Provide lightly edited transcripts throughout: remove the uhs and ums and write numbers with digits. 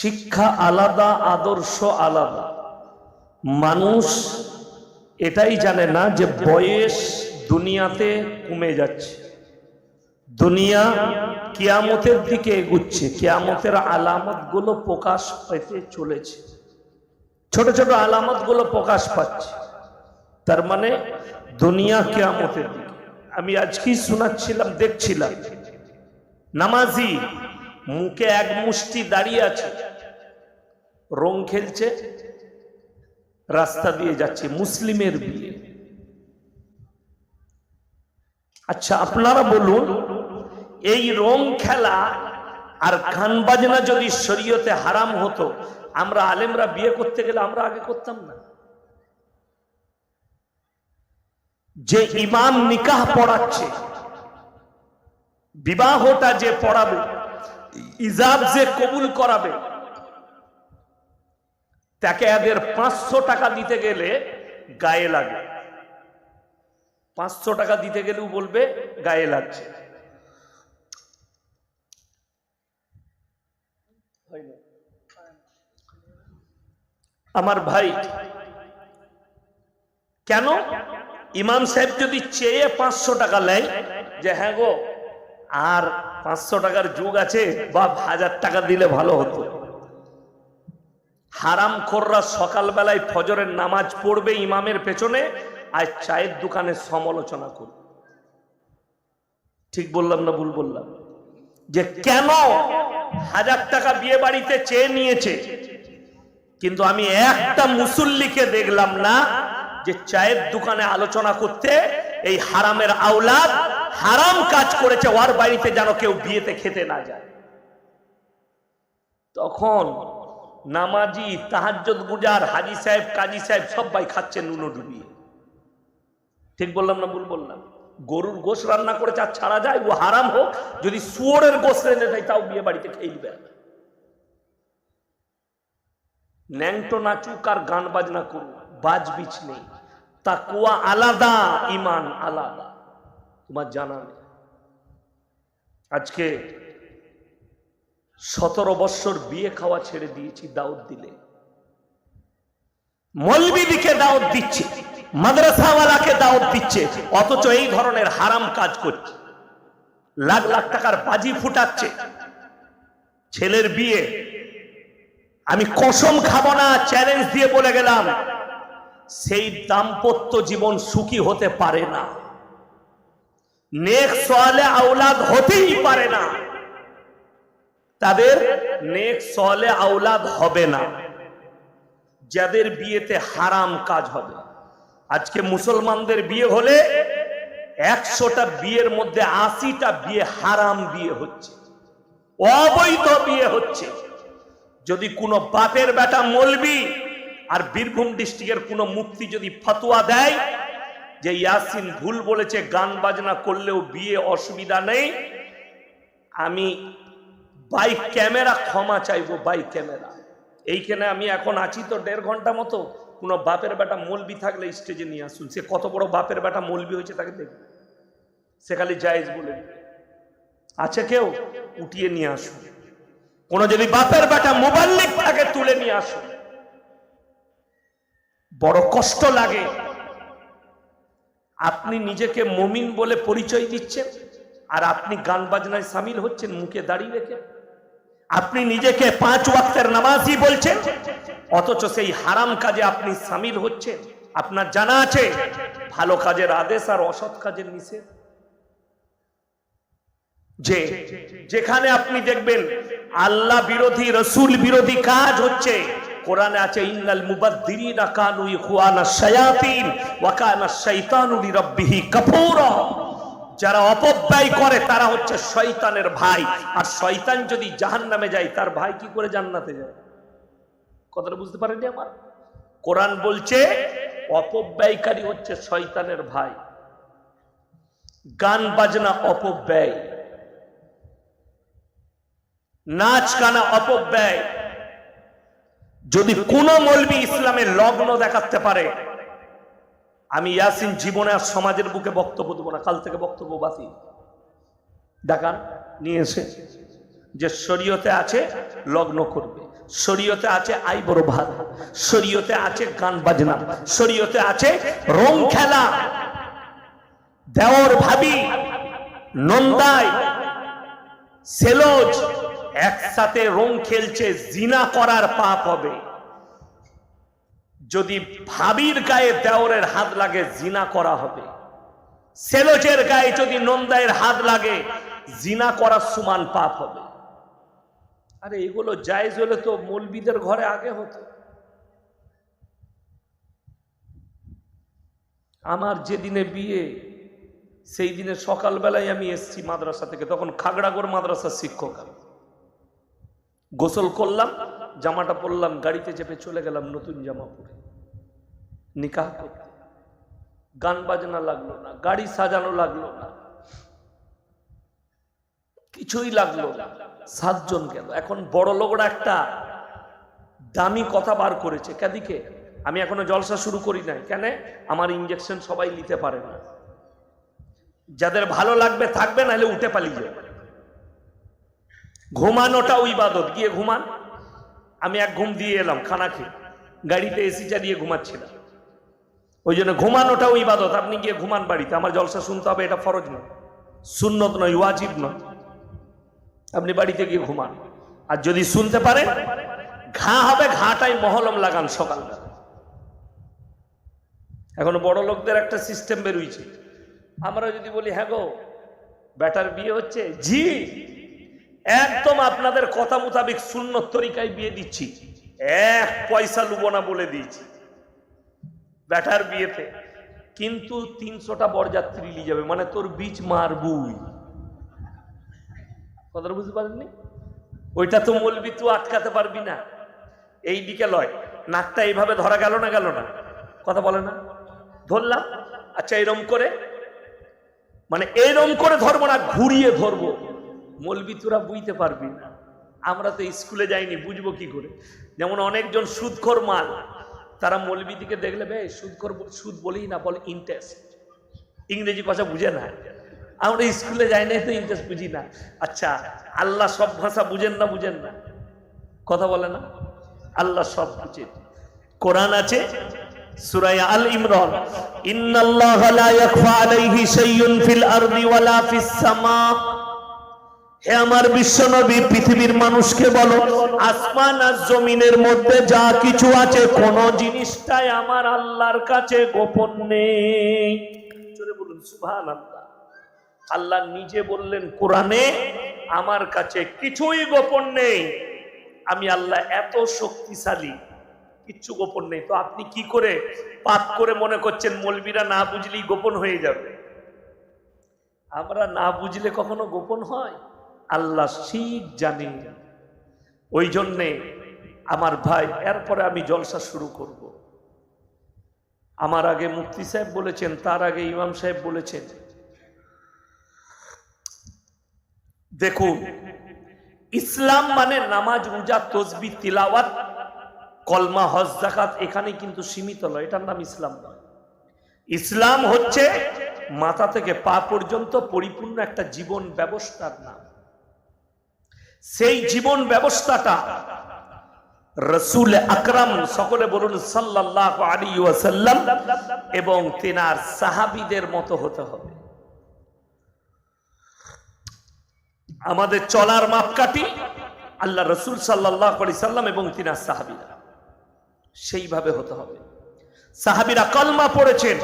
শিক্ষা আলাদা, আদর্শ আলাদা। মানুষ এটাই জানে না যে বয়স দুনিয়াতে কমে যাচ্ছে, দুনিয়া কিয়ামতের দিকে এগুচ্ছে, কিয়ামতের আলামত গুলো প্রকাশ পেতে চলেছে, ছোট ছোট আলামত গুলো প্রকাশ পাচ্ছে। তার মানে দুনিয়া কিয়ামতের দিকে। আমি আজকেই শোনাচ্ছিলাম, দেখছিলাম নামাজি মুখে এক মুষ্টি দাঁড়িয়ে আছে, রং খেলছে, রাস্তা দিয়ে যাচ্ছে, মুসলিমের বিয়ে। আচ্ছা আপনারা বলুন, এই রং খেলা আর গান বাজনা যদি শরীয়তে হারাম হতো, আমরা আলেমরা বিয়ে করতে গেলে আমরা আগে করতাম না? যে ইমাম নিকাহ পড়াচ্ছে, বিবাহটা যে পড়াবে, ইজাব যে কবুল করাবে, তাকে এদের 500 টাকা দিতে গেলে গায়ে লাগে। 500 টাকা দিতে গেলেও বলবে গায়ে লাগছে। আমার ভাই, কেন ইমাম সাহেব যদি চেয়ে 500 টাকা নেয়, যে হ্যাঁ গো আর 500 টাকার যুগ আছে, বা 1000 টাকা দিলে ভালো হতো। হারামখোররা সকালবেলায় ফজরের নামাজ পড়বে ইমামের পেছনে, আর চায়ের দোকানে সমালোচনা করবে। ঠিক বললাম না ভুল বললাম? যে কেন 1000 টাকা বিয়ে বাড়িতে চেয়ে নিয়েছে, কিন্তু আমি একটা মুসল্লিকে দেখলাম না যে চায়ের দোকানে আলোচনা করতে এই হারামের আওলাদ হারাম কাজ করেছে, ওর বাড়িতে যেন কেউ বিয়েতে খেতে না যায়। তখন নামাজি, তাহাজ্জুদ গুজার, হাজি সাহেব, কাজী সাহেব সবাই খাচ্ছেন নুনো ডুবিয়ে। ঠিক বললাম না ভুল বললাম? গরুর গোশ রান্না করেছে আর ছাড়া যায়, ও হারাম হোক, যদি শুয়োরের গোশ রেঁধে দেয় তাও বিয়ে বাড়িতে খেয়ে দিবে। ন্যাংটো নাচুক আর গান বাজনা করুক, বাজবিচ নেই। তাকওয়া আলাদা, ঈমান আলাদা, তোমার জানা নেই। আজকে 17 বছর বিয়ে খাওয়া ছেড়ে দিয়েছি দাওয়াত দিলে। মৌলবীকে দাওয়াত দিচ্ছে, মাদ্রাসাওয়ালাকে দাওয়াত দিচ্ছে, অথচ এই ধরনের হারাম কাজ করছে। লাখ লাখ টাকার বাজি ফুটাচ্ছে। ছেলের বিয়ে, আমি কসম খাবো না, চ্যালেঞ্জ দিয়ে বলে গেলাম, সেই দাম্পত্য জীবন সুখী হতে পারে না, নেক সালে আওলাদ হতেই পারে না, তাদের নেক সালে আওলাদ হবে না, যাদের বিয়েতে হারাম কাজ হবে। আজকে মুসলমানদের বিয়ে হলে 100টা বিয়ের মধ্যে 80টা বিয়ে হারাম বিয়ে হচ্ছে, অবৈধ বিয়ে হচ্ছে। যদি কোনো বাপের বেটা মৌলবি আর বীরভূম ডিস্ট্রিক্টের কোনো মুফতি যদি ফতোয়া দেয় যে ইয়াসিন ভুল বলেছে, গান বাজনা করলেও বিয়ে অসুবিধা নেই, আমি বাই ক্যামেরা ক্ষমা চাইবো, বাই ক্যামেরা। এইখানে আমি এখন আছি তো 1.5 ঘন্টা মতো, কোনো বাপের বেটা মৌলবি থাকলে স্টেজে নিয়ে আসুন। সে কত বড় বাপের বেটা মৌলবি হয়েছে তাকে দেখবে, সে খালি জায়েজ বলে দিবে। আছে কেউ? উঠিয়ে নিয়ে আসুন। কোন যদি বাপের বেটা মুবাল্লিগ থাকে তুলে নিয়ে আসুন। বড় কষ্ট লাগে, আপনি নিজেকে মুমিন বলে পরিচয় দিচ্ছেন আর আপনি গান বাজনায় সামিল হচ্ছেন মুখে দাঁড়িয়ে রেখে। আপনি নিজেকে 5 ওয়াক্তের নামাজি বলছেন, অথচ সেই হারাম কাজে আপনি সামিল হচ্ছেন। আপনার জানা আছে ভালো কাজের আদেশ আর অসৎ কাজের নিষেধ। যে যেখানে আপনি দেখবেন আল্লাহ বিরোধী, রসুল বিরোধী কাজ হচ্ছে, কোরআনে আছে ইন্নাল মুবাদদিরিনা কানু ইখওয়ানাশ শায়াতিন ওয়া কানাশ শাইতানু লিরাব্বিহি কাফুরা। যারা অপব্যয় করে তারা হচ্ছে শয়তানের ভাই, আর শয়তান যদি জাহান্নামে যায় তার ভাই কি করে জান্নাতে যায়? কথাটা বুঝতে পারেননি আমার? কোরআন বলছে অপব্যয়কারী হচ্ছে শয়তানের ভাই। গান বাজনা অপব্যয়, নাচ গানা অপব্যয়। যদি কোন মৌলবি ইসলামের লগ্ন দেখাতে পারে, আমি ইয়াসিন জীবনে আর সমাজের বুকে বক্তব্য দেবো না, কাল থেকে বক্তব্য বাতিল। দেখান নিয়ে এসে যে শরীয়তে আছে লগ্ন করবে। শরীয়তে আছে আইবুড়ো ভাত, শরীয়তে আছে গান বাজনা, শরীয়তে আছে রং খেলা। দেওর ভাবি নন্দাই সেলোজ একসাথে রং খেলছে, জিনা করার পাপ হবে। যদি ভাবির গায়ে দেওরের হাত লাগে জিনা করা হবে, সেলোজের গায়ে যদি নন্দাইয়ের হাত লাগে জিনা করার সমান পাপ হবে। আরে এগুলো জায়েজ হলে তো মৌলবীদের ঘরে আগে হতো। আমার যেদিনে বিয়ে সেই দিনে সকালবেলায় আমি এসছি মাদ্রাসা থেকে, তখন খাগড়াগড় মাদ্রাসার শিক্ষক। গোসল করলাম, জামাটা পরলাম, গাড়িতে চেপে চলে গেলাম নতুন জামা পরে নিকাহ করতে। গান বাজনা লাগলো না, গাড়ি সাজানো লাগলো না, কিছুই লাগলো না। 7 জন গেল। এখন বড় লোকরা একটা দামি কথা বার করেছে। কেদিকে আমি এখনো জলসা শুরু করি নাই, কেন? আমার ইঞ্জেকশন সবাই নিতে পারে না। যাদের ভালো লাগবে থাকবে, নাহলে উঠে পালিয়ে যাবে। ঘুমানোটাও ইবাদত, গিয়ে ঘুমান। আমি এক ঘুম দিয়ে এলাম খানা খেয়ে, গাড়িতে এসি চালিয়ে ঘুমাচ্ছিলাম। ওই জন্য ঘুমানোটাও ইবাদত। আপনি গিয়ে ঘুমান বাড়িতে, আমার জলসা শুনতে হবে, এটা ফরজ নয়, সুন্নত নয়, ওয়াজিব নয়। আপনি বাড়িতে গিয়ে ঘুমান। আর যদি শুনতে পারেন ঘা হবে, ঘাটাই মহলম লাগান সকালবেলা। এখন বড় লোকদের একটা সিস্টেম বেরোইছে। আমরা যদি বলি হ্যাঁ গো বেটার বিয়ে হচ্ছে, জি একদম আপনাদের কথা মোতাবেক সুন্নত তরিকায় বিয়ে দিচ্ছি, 1 পয়সা লুবো না বলে দিয়েছি বেটার বিয়েতে। কিন্তু 300টা বরযাত্রী নিয়ে যাবে, মানে তোর বীজ মারবুই। কথাটা বুঝতে পারেননি? ওইটা তো মৌলবি তুই আটকাতে পারবি না। এই দিকে লয়, নাকটা এইভাবে ধরা গেল না, গেল না, কথা বলে না, ধরলাম। আচ্ছা এরম করে, মানে এরম করে ধরবো না, ঘুরিয়ে ধরবো। মৌলবি তোরা বুঝতে পারবি না। আমরা তো স্কুলে যাইনি, বুঝবো কি করে? যেমন অনেকজন সুদখোর মাল, তারা মৌলবি দিকে দেখলে বে সুদখোর, সুদ বলেই না, বলে ইন্টারেস্ট। ইংরেজি ভাষা বুঝে না। আমরা স্কুলে যাই নাই তো ইন্টারেস্ট বুঝি না। আচ্ছা আল্লাহ সব ভাষা বুঝেন না? বুঝেন না, কথা বলে না। আল্লাহ সব বুঝেন। কোরআন আছে সূরা আল ইমরান, ইন্নাল্লাহা লা ইয়াখফা আলাইহি শাইউন ফিল আরদি ওয়ালা ফিস সামা। হে আমার বিশ্বনবী, পৃথিবীর মানুষকে বলো, আসমান আর জমিনের মধ্যে যা কিছু আছে কোন জিনিসটাই আমার আল্লাহর কাছে গোপন নেই। জোরে বলুন সুবহানাল্লাহ। আল্লাহ নিজে বললেন কোরআনে, আমার কাছে কিছুই গোপন নেই, আমি আল্লাহ এত শক্তিশালী, কিচ্ছু গোপন নেই। তো আপনি কি করে পাপ করে মনে করছেন মৌলবীরা না বুঝলেই গোপন হয়ে যাবে? আমরা না বুঝলে কখনো গোপন হয়? আল্লাহ ঠিক জানি। ওই জন্যে আমার ভাই, এরপরে আমি জলসা শুরু করব। আমার আগে মুফতি সাহেব বলেছেন, তার আগে ইমাম সাহেব বলেছেন। দেখুন, ইসলাম মানে নামাজ, রোজা, তাসবিহ, তিলাওয়াত, কলমা, হজ, যাকাত, এখানে কিন্তু সীমিত নয়। এটার নাম ইসলাম নয়। ইসলাম হচ্ছে মাথা থেকে পা পর্যন্ত পরিপূর্ণ একটা জীবন ব্যবস্থার নাম। সেই জীবন ব্যবস্থাটা রাসূল আকরাম, সকলে বলুন সাল্লাল্লাহু আলাইহি ওয়াসাল্লাম, এবং তিনার সাহাবীদের মতো হতে হবে। আমাদের চলার মাপকাঠি আল্লাহ রাসূল সাল্লাল্লাহু আলাইহি সাল্লাম এবং তিনার সাহাবীরা, সেইভাবে হতে হবে। সাহাবীরা কলমা পড়েছেন,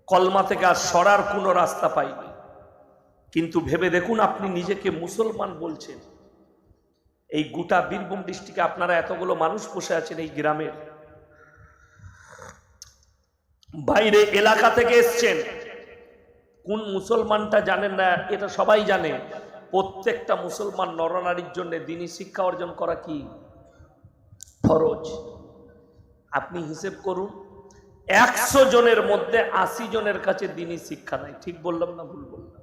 কলমা থেকে আর সরার কোনো রাস্তা পাইনি। কিন্তু ভেবে দেখুন, আপনি নিজেকে মুসলমান বলছেন, এই গোটা বীরভূম ডিস্ট্রিক্টে আপনারা এতগুলো মানুষ বসে আছেন, এই গ্রামের বাইরে এলাকা থেকে এসছেন, কোন মুসলমানটা জানেন না? এটা সবাই জানে। প্রত্যেকটা মুসলমান নরনারীর জন্য দ্বীনি শিক্ষা অর্জন করা কি ফরজ। আপনি হিসেব করুন, 100 জনের মধ্যে 80 জনের কাছে দ্বীনি শিক্ষা নাই। ঠিক বললাম না ভুল বললাম?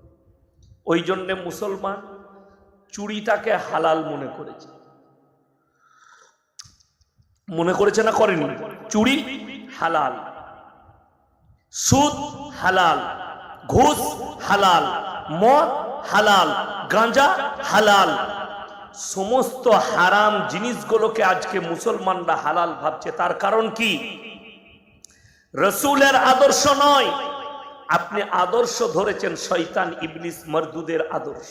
ওই জন্যে মুসলমান চুরিটাকে হালাল মনে করেছে। মনে করেছে না করেনি? চুরি হালাল, সুদ হালাল, ঘুষ হালাল, মদ হালাল, গাঁজা হালাল, সমস্ত হারাম জিনিসগুলোকে আজকে মুসলমানরা হালাল ভাবছে। তার কারণ কি? রসুলের আদর্শ নয়, আপনি আদর্শ ধরেছেন শয়তান ইবলিস মরদুদের আদর্শ,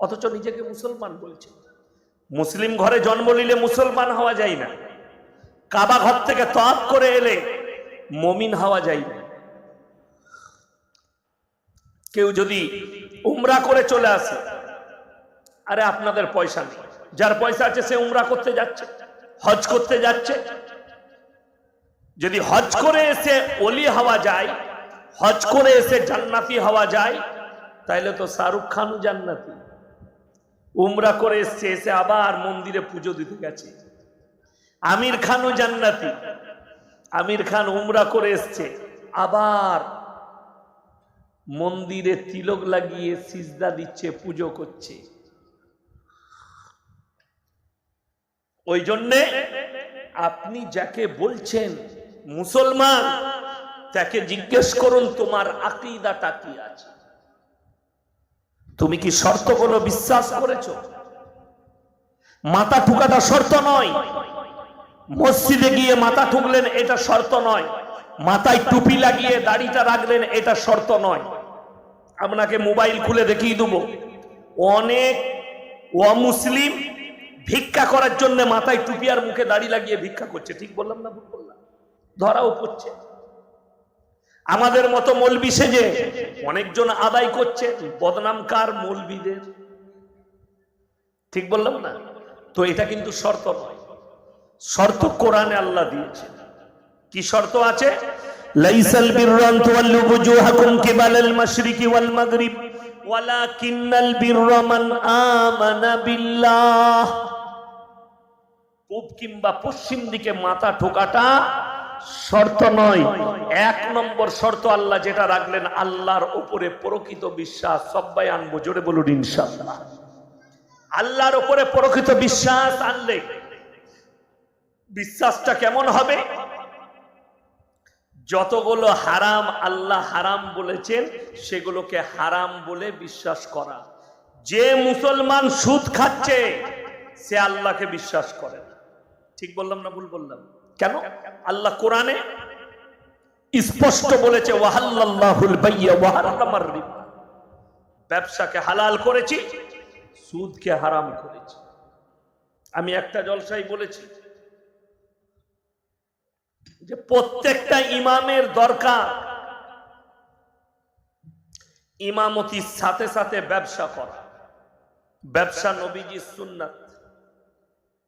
অথচ নিজেকে মুসলমান বলছেন। মুসলিম ঘরে জন্ম নিলে মুসলমান হওয়া যায় না, কাবা ঘর থেকে তওয়াফ করে এলে মুমিন হওয়া যায় না। কেউ যদি উমরা করে চলে আসে, আরে আপনাদের পয়সা নেই, যার পয়সা আছে সে উমরা করতে যাচ্ছে, হজ করতে যাচ্ছে। যদি হজ করে এসে ওলি হওয়া যায়, হজ করে এসে জান্নাতি হওয়া যায়, তাইলে তো শাহরুখ খানও জান্নাতি। উমরা করে এসে এসে আবার মন্দিরে পুজো দিতে গেছে। আমির খানও জান্নাতি, আমির খান উমরা করে এসছে, আবার মন্দিরে তিলক লাগিয়ে সিজদা দিচ্ছে, পুজো করছে। ওই জন্যে আপনি যাকে বলছেন মুসলমান, তাকে জিজ্ঞেস করুন তোমার আকীদাটা কি আছে, তুমি কি শর্ত কোনো বিশ্বাস করেছো? মাথা ঠুকাটা শর্ত নয়, মসজিদে গিয়ে মাথা ঠুকলেন এটা শর্ত নয়, মাথায় টুপি লাগিয়ে দাড়িটা রাখলেন এটা শর্ত নয়। আপনাকে মোবাইল খুলে দেখিয়ে দেবো, অনেক অমুসলিম ভিক্ষা করার জন্য মাথায় টুপি আর মুখে দাড়ি লাগিয়ে ভিক্ষা করছে। ঠিক বললাম না ভুল বললাম? ধরাও পড়ছে। আমাদের মতো মৌলবি সেজে অনেকজন আদায় করছে, বদনাম কার? মৌলবিদের। ঠিক বললাম না? তো এটা কিন্তু শর্ত নয়, শর্ত কোরআনে আল্লাহ দিয়েছে। কি শর্ত আছে? লাইসাল বিররা আন তুওয়াল্লু বুজুহাকুম কিবালাল মাশরিকি ওয়াল মাগরিব ওয়ালাকিন্নাল বিররা মান আমানা বিল্লাহ। পূব কিংবা পশ্চিম দিকে মাথা ঠোকাটা শর্ত নয়। এক নম্বর শর্ত আল্লাহ যেটা রাখলেন, আল্লাহর উপরে প্রকৃত বিশ্বাস। সবাই আনবো, জোরে বলুন ইনশাআল্লাহ। আল্লাহর উপরে প্রকৃত বিশ্বাস আনলে বিশ্বাসটা কেমন হবে? যতগুলো হারাম আল্লাহ হারাম বলেছেন সেগুলোকে হারাম বলে বিশ্বাস করা। যে মুসলমান সুদ খাচ্ছে সে আল্লাহকে বিশ্বাস করে না। ঠিক বললাম না ভুল বললাম? কেন? আল্লাহ কোরআনে স্পষ্ট বলেছে, ওয়াহাল্লাল্লাহুল বাইয়া ওয়া হারামার রিবা, ব্যবসাকে হালাল করেছি, সুদকে হারাম করেছি। আমি একটা জলসায় বলেছি যে প্রত্যেকটা ইমামের দরকার ইমামতির সাথে সাথে ব্যবসা করা। ব্যবসা নবীজির সুন্নাত।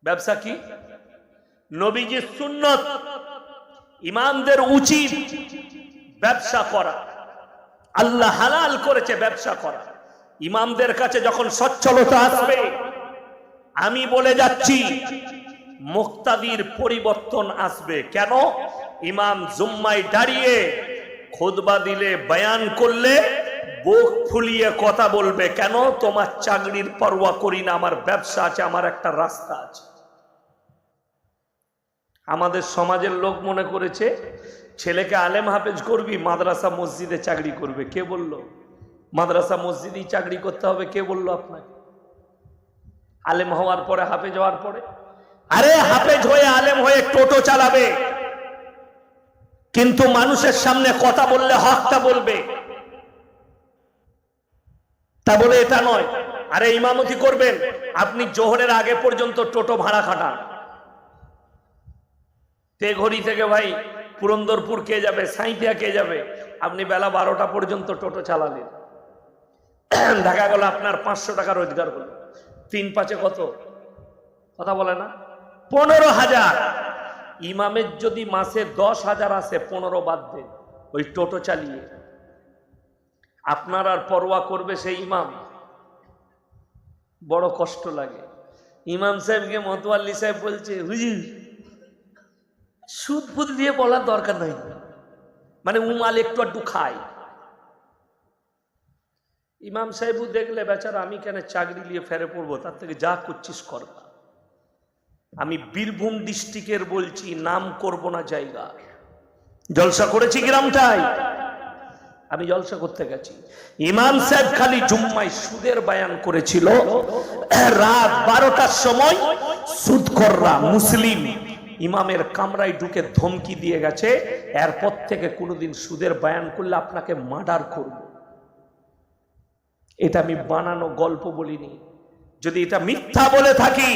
ব্যবসা কি? নবীজির সুন্নাত। ইমামদের উচিত ব্যবসা করা। আল্লাহ হালাল করেছে ব্যবসা করা। ইমামদের কাছে যখন সচ্ছলতা আসবে, আমি বলে যাচ্ছি মুক্তাদির পরিবর্তন আসবে। কেন? ইমাম জুম্মায় দাঁড়িয়ে খুতবা দিলে, বয়ান করলে বুক ফুলিয়ে কথা বলবে। কেন? তোমার চাকরির পরোয়া করি না, আমার ব্যবসা আছে, আমার একটা রাস্তা আছে। আমাদের সমাজের লোক মনে করেছে ছেলেকে আলেম হাফেজ করবি, মাদ্রাসা মসজিদে চাকরি করবে। কে বলল মাদ্রাসা মসজিদেই চাকরি করতে হবে? কে বলল আপনাকে? আলেম হওয়ার পরে, হাফেজ হওয়ার পরে? আরে হাফেজ হয়ে আলেম হয়ে টোটো চালাবে, কিন্তু মানুষের সামনে কথা বললে হকটা বলবে। তা বলে এটা নয়। আরে ইমামতি করবেন, আপনি জোহরের আগে পর্যন্ত টোটো ভাড়া খাটান। তেঘড়ি থেকে ভাই পুরন্দরপুর কে যাবে, সাঁইথিয়া কে যাবে, আপনি বেলা 12টা পর্যন্ত টোটো চালালেন। দেখা গেল আপনার 500 টাকা রোজগার হলো। 3-5 কত? কথা বলে না? 15,000। ইমামের যদি মাসে 10,000 আসে, 15 বাদ দেন ওই টোটো চালিয়ে। আপনার আর পরোয়া করবে সেই ইমাম? বড় কষ্ট লাগে। ইমাম সাহেবকে মতওয়াল্লি সাহেব বলছে, হুজুর সুদ ফুদ দিয়ে বলার দরকার নাই, মানে উমাল একটু একটু খায়। ইমাম সাহেবও দেখলে বেচারা, আমি কেন চাকরি নিয়ে ফেরে পড়বো, তার থেকে যা করছিস কর। আমি বীরভূম ডিস্ট্রিক্টের বলছি, নাম করব না জায়গা, জলসা করেছি গ্রামটাই। আমি জলসা করতে গেছি, ইমাম সাহেব খালি জুম্মায় সুদের বয়ান করেছিল। রাত 12টার সময় সুদখোররা মুসলিম ইমামের কামরায় ঢুকে ধমকি দিয়ে গেছে, এরপর থেকে কোনোদিন সুদের বয়ান করলে আপনাকে মার্ডার করব। এটা আমি বানানো গল্প বলিনি। যদি এটা মিথ্যা বলে থাকি,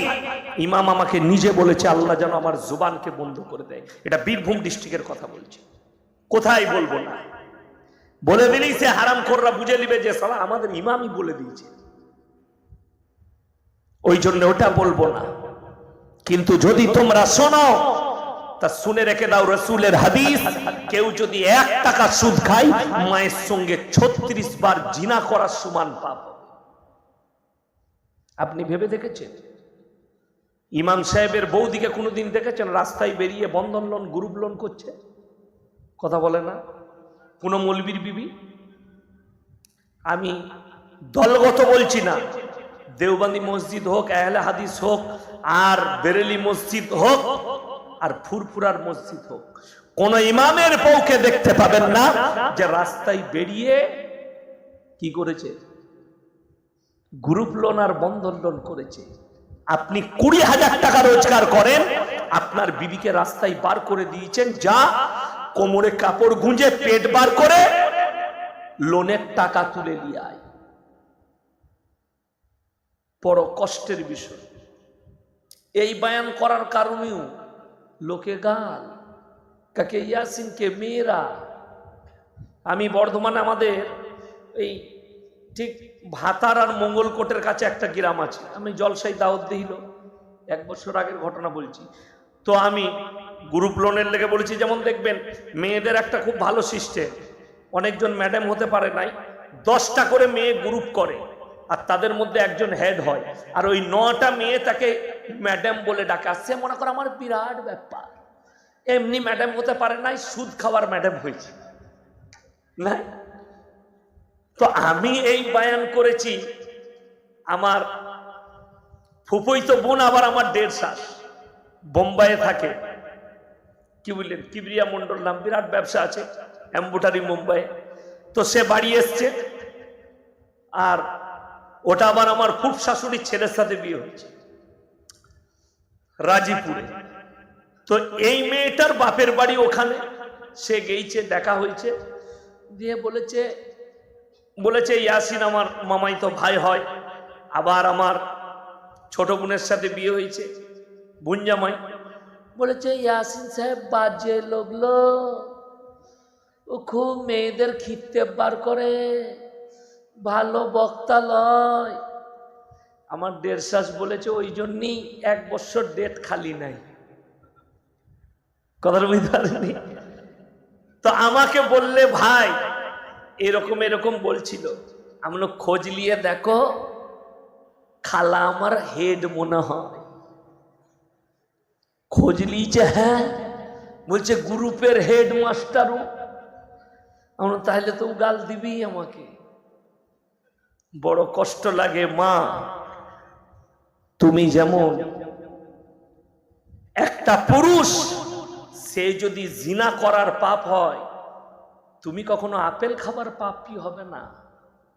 ইমাম আমাকে নিজে বলেছে, আল্লাহ যেন আমার জুবানকে বন্ধ করে দেয়। এটা বীরভূম ডিস্ট্রিক্টের কথা বলছি, কোথায় বলবো না। বলে দিলেই সে হারামখোররা বুঝে নিবে যে সালা আমাদের ইমামই বলে দিয়েছে, ওই জন্য ওটা বলবো না। কিন্তু যদি তোমরা শোনো তা শুনে রেখে দাও, রাসূলের হাদিস, কেউ যদি 1 টাকা সুদ খায় মায়ের সঙ্গে 36 বার জিনা করার সমান পাপ। আপনি ভেবে দেখেছেন? ইমাম সাহেবের বৌদিকে কোনোদিন দেখেছেন রাস্তায় বেরিয়ে বন্ধন লোন গ্রুপ লোন করছে? কথা বলে না। কোন মৌলবীর বিবি, আমি দলগত বলছি না, দেওবন্দি মসজিদ হোক, আহলে হাদিস হোক, আর বেরেলি মসজিদ হোক, আর ফুরফুরার মসজিদ হোক, কোন ইমামের বউকে দেখতে পাবেন না যে রাস্তায় বেরিয়ে কি করেছে, গ্রুপ লোন আর বন্ধন লোন করেছে। আপনি 20,000 টাকা রোজগার করেন, আপনার বিবিকে রাস্তায় বার করে দিয়েছেন, যা কোমরে কাপড় গুঁজে পেট বার করে লোনের টাকা তুলে নিয়ে আয়। বড় কষ্টের বিষয়। এই বয়ান করার কারণেও লোকে গাল, কাকে ইয়াসিনকে মেয়েরা। আমি বর্ধমানে আমাদের এই ঠিক ভাতার আর মঙ্গলকোটের কাছে একটা গ্রাম আছে, আমি জলসাই দাওয়াত দিল, 1 বছর আগের ঘটনা বলছি। তো আমি গ্রুপ লোনের লেগে বলেছি, যেমন দেখবেন মেয়েদের একটা খুব ভালো সিস্টেম, অনেকজন ম্যাডাম হতে পারে নাই, 10টা করে মেয়ে গ্রুপ করে, আর তাদের মধ্যে একজন হেড হয়, আর ওই 9টা মেয়ে তাকে ম্যাডাম বলে ডাকে। আসছে মনে করো আমার বিরাট ব্যাপার, এমনি ম্যাডাম হতে পারে নাই, সুদ খাওয়ার ম্যাডাম হয়েছে না। তো আমি এই বয়ান করেছি, আমার ফুফুইতো বোন আবার আমার 1.5 শ্বাস বোম্বাইয়ে থাকে, কি বললেন কিবরিয়া মন্ডল নাম, বিরাট ব্যবসা আছে এম্বুটারি মুম্বাই। তো সে বাড়ি এসছে, আর ওটা আবার আমার ফুফ শাশুড়ির ছেলের সাথে বিয়ে হয়েছে রাজীপুরে। তো এই মেয়েটার বাপের বাড়ি ওখানে, সে গেইছে, দেখা হয়েছে, দিয়ে বলেছে ইয়াসিন আমার মামাইতো ভাই হয়, আবার আমার ছোট বোনের সাথে বিয়ে হয়েছে, বোন জামাই। বলেছে ইয়াসিন সাহেব বাজে লোকলো, ও খুব মেয়েদের খিত্তে বার করে, ভালো বক্তা লয়। আমার 1.5 শ্বাস বলেছে ওই জন্যই 1 বছর ডেট খালি নাই। কথার বুঝতে পারেনি? তো আমাকে বললে ভাই এরকম এরকম বলছিল, আমি খোঁজ নিয়ে দেখো, খালা আমার হেড মনে হয়। খোঁজ নিয়েছে, হ্যাঁ, বলছে গ্রুপের হেড মাস্টারও। আমরা তাহলে তো গাল দিবি আমাকে। বড় কষ্ট লাগে মা, তুমি যেমন একটা পুরুষ, সে যদি জিনা করার পাপ হয়, তুমি কখনো আপেল খাবার পাপী হবে না,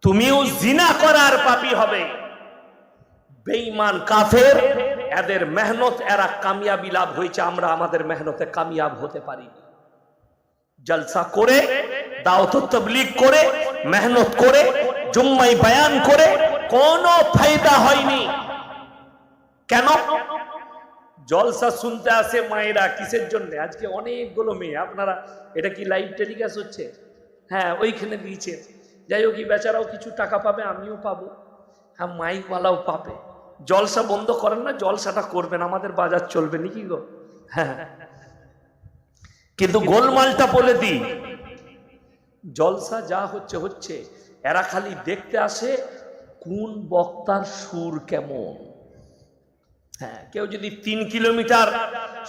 তুমিও জিনা করার পাপী হবে। বেঈমান কাফের, এদের মেহনত, এরা কামিয়াবি লাভ হয়েছে, আমরা আমাদের মেহনতে কামিয়াব হতে পারিনি। জলসা করে, দাওয়াত তাবলীগ করে, মেহনত করে, জুম্মাই বয়ান করে কোনো ফায়দা হয়নি। কেন? জলসা শুনতে আসে মায়েরা কিসের জন্য? আজকে অনেকগুলো মেয়ে, আপনারা এটা কি লাইভ টেলিকাস্ট হচ্ছে? হ্যাঁ, ওইখানে দিয়েছে। যাই হোক, বেচারাও কিছু টাকা পাবে, আমিও পাবো, হ্যাঁ মাইকওয়ালাও পাবে। জলসা বন্ধ করেন না, জলসাটা করবেন, আমাদের বাজার চলবে নাকি গো? হ্যাঁ, কিন্তু গোলমালটা বলে দিই, জলসা যা হচ্ছে হচ্ছে, এরা খালি দেখতে আসে কোন বক্তার সুর কেমন। হ্যাঁ, কেউ যদি 3 কিলোমিটার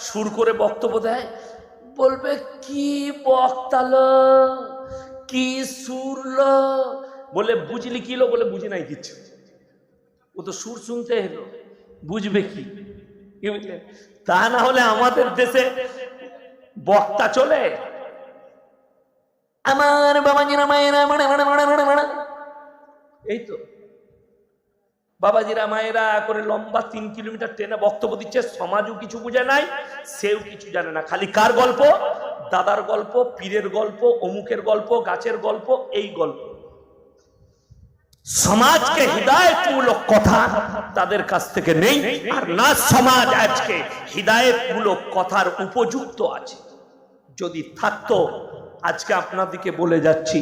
সুর করে বক্তব্য দেয়, বলবে কি বক্তালো, কি সুরলো, বলে বুঝলি কিলো, বলে বুঝি নাই কিচ্ছু, ও তো সুর শুনতে এলো, বুঝবে কি? বুঝলেন? তা না হলে আমাদের দেশে বক্তা চলে, আমার বাবাজিরা মায়েরা এই তো বাবাজিরা মায়েরা করে লম্বা 3 কিলোমিটার ট্রেনে বক্তব্য দিচ্ছে, সমাজও কিছু বুঝে নাই, সেও কিছু জানে না, খালি কার গল্প? দাদার গল্প, পীরের গল্প, অমুকের গল্প, গাছের গল্প, এই গল্প। সমাজকে হিদায়তমূলক কথা তাদের কাছ থেকে নেই, আর না সমাজ আজকে হিদায়তমূলক কথার উপযুক্ত আছে। যদি থাকতো আজকে আপনাদেরকে বলে যাচ্ছি,